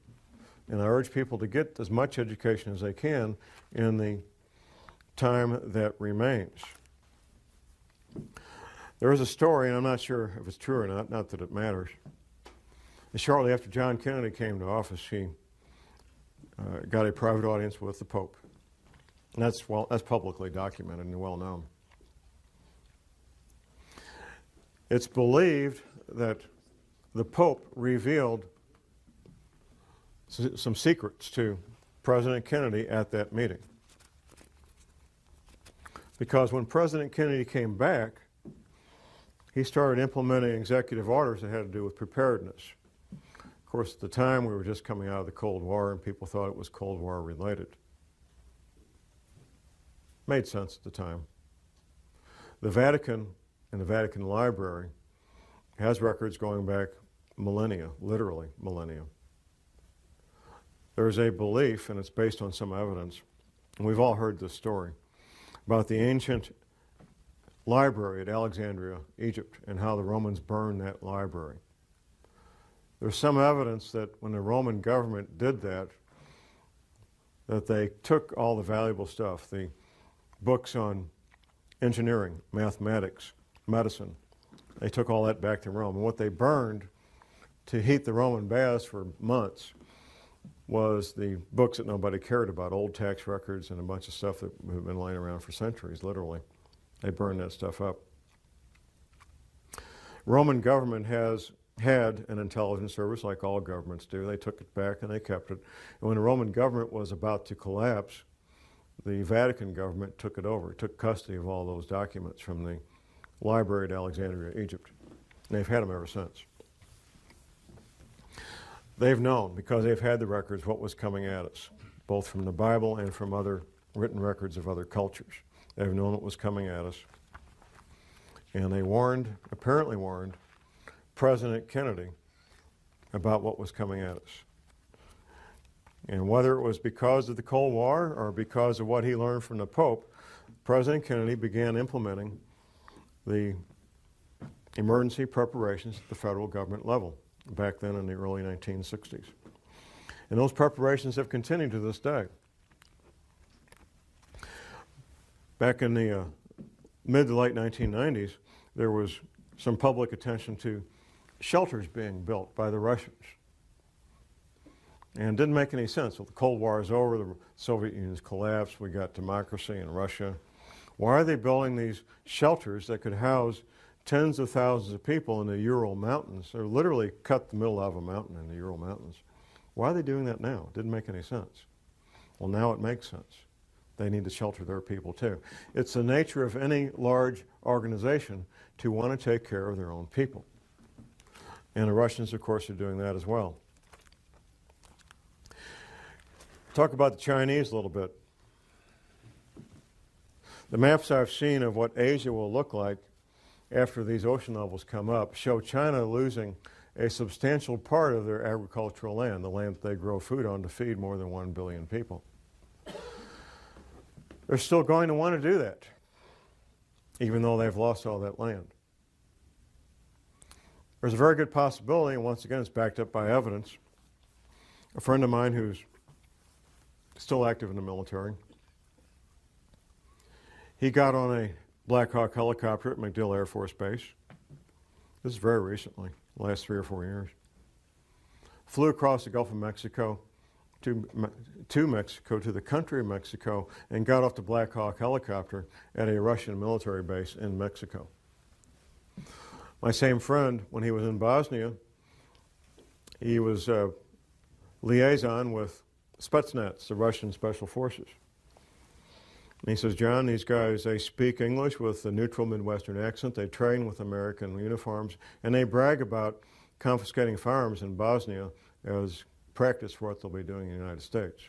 And I urge people to get as much education as they can in the time that remains. There is a story, and I'm not sure if it's true or not that it matters. And shortly after John Kennedy came to office, he got a private audience with the Pope. And that's publicly documented and well known. It's believed that the Pope revealed some secrets to President Kennedy at that meeting. Because when President Kennedy came back, he started implementing executive orders that had to do with preparedness. Of course, at the time, we were just coming out of the Cold War, and people thought it was Cold War related. Made sense at the time. The Vatican and the Vatican Library has records going back millennia, literally millennia. There's a belief, and it's based on some evidence, and we've all heard this story, about the ancient library at Alexandria, Egypt, and how the Romans burned that library. There's some evidence that when the Roman government did that, that they took all the valuable stuff, the books on engineering, mathematics, medicine, they took all that back to Rome. And what they burned to heat the Roman baths for months was the books that nobody cared about, old tax records and a bunch of stuff that had been laying around for centuries, literally. They burned that stuff up. Roman government has had an intelligence service like all governments do. They took it back and they kept it. And when the Roman government was about to collapse, the Vatican government took it over, took custody of all those documents from the library at Alexandria, Egypt. And they've had them ever since. They've known, because they've had the records, what was coming at us, both from the Bible and from other written records of other cultures. They've known what was coming at us. And they apparently warned, President Kennedy about what was coming at us. And whether it was because of the Cold War or because of what he learned from the Pope, President Kennedy began implementing the emergency preparations at the federal government level back then in the early 1960s. And those preparations have continued to this day. Back in the mid to late 1990s, there was some public attention to shelters being built by the Russians. And it didn't make any sense. Well, the Cold War is over, the Soviet Union's collapsed, we got democracy in Russia. Why are they building these shelters that could house tens of thousands of people in the Ural Mountains? They're literally cut the middle of a mountain in the Ural Mountains. Why are they doing that now? It didn't make any sense. Well, now it makes sense. They need to shelter their people too. It's the nature of any large organization to want to take care of their own people. And the Russians, of course, are doing that as well. Talk about the Chinese a little bit. The maps I've seen of what Asia will look like after these ocean levels come up show China losing a substantial part of their agricultural land, the land that they grow food on to feed more than 1 billion people. They're still going to want to do that, even though they've lost all that land. There's a very good possibility, and once again it's backed up by evidence. A friend of mine who's still active in the military, he got on a Black Hawk helicopter at MacDill Air Force Base. This is very recently, the last 3 or 4 years. Flew across the Gulf of Mexico to Mexico, to the country of Mexico, and got off the Black Hawk helicopter at a Russian military base in Mexico. My same friend, when he was in Bosnia, he was a liaison with Spetsnaz, the Russian Special Forces. And he says, John, these guys, they speak English with a neutral Midwestern accent, they train with American uniforms, and they brag about confiscating firearms in Bosnia as practice for what they'll be doing in the United States.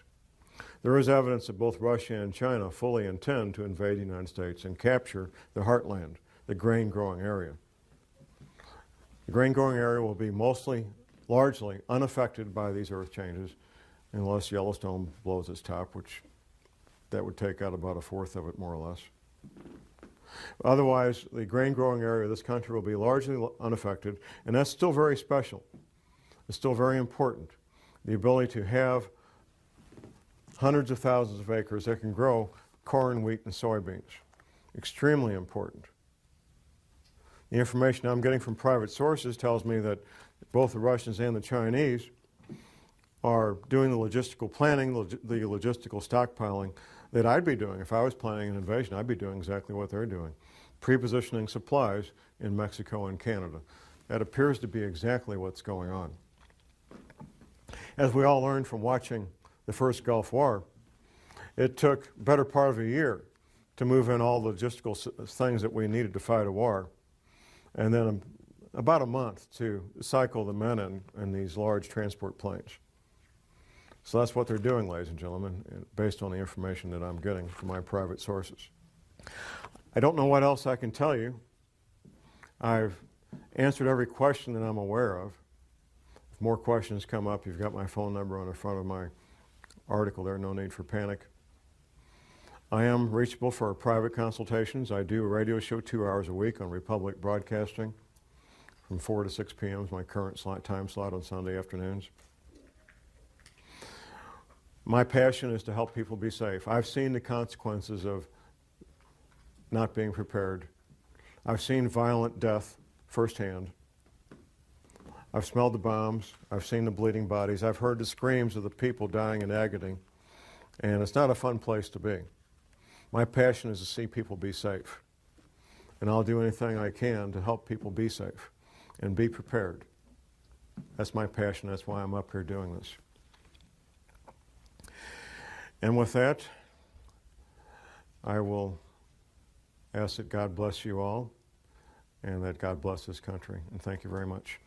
There is evidence that both Russia and China fully intend to invade the United States and capture the heartland, the grain-growing area. The grain-growing area will be largely unaffected by these earth changes unless Yellowstone blows its top, which that would take out about 1/4 of it, more or less. Otherwise, the grain-growing area of this country will be largely unaffected, and that's still very special. It's still very important. The ability to have hundreds of thousands of acres that can grow corn, wheat, and soybeans. Extremely important. The information I'm getting from private sources tells me that both the Russians and the Chinese are doing the logistical planning, the logistical stockpiling that I'd be doing. If I was planning an invasion, I'd be doing exactly what they're doing. Pre-positioning supplies in Mexico and Canada. That appears to be exactly what's going on. As we all learned from watching the first Gulf War, it took the better part of a year to move in all the logistical things that we needed to fight a war, and then about a month to cycle the men in these large transport planes. So that's what they're doing, ladies and gentlemen, based on the information that I'm getting from my private sources. I don't know what else I can tell you. I've answered every question that I'm aware of. If more questions come up, you've got my phone number on the front of my article there, no need for panic. I am reachable for private consultations. I do a radio show 2 hours a week on Republic Broadcasting from 4 to 6 p.m. is my current time slot on Sunday afternoons. My passion is to help people be safe. I've seen the consequences of not being prepared. I've seen violent death firsthand. I've smelled the bombs. I've seen the bleeding bodies. I've heard the screams of the people dying in agony. And it's not a fun place to be. My passion is to see people be safe. And I'll do anything I can to help people be safe and be prepared. That's my passion. That's why I'm up here doing this. And with that, I will ask that God bless you all and that God bless this country. And thank you very much.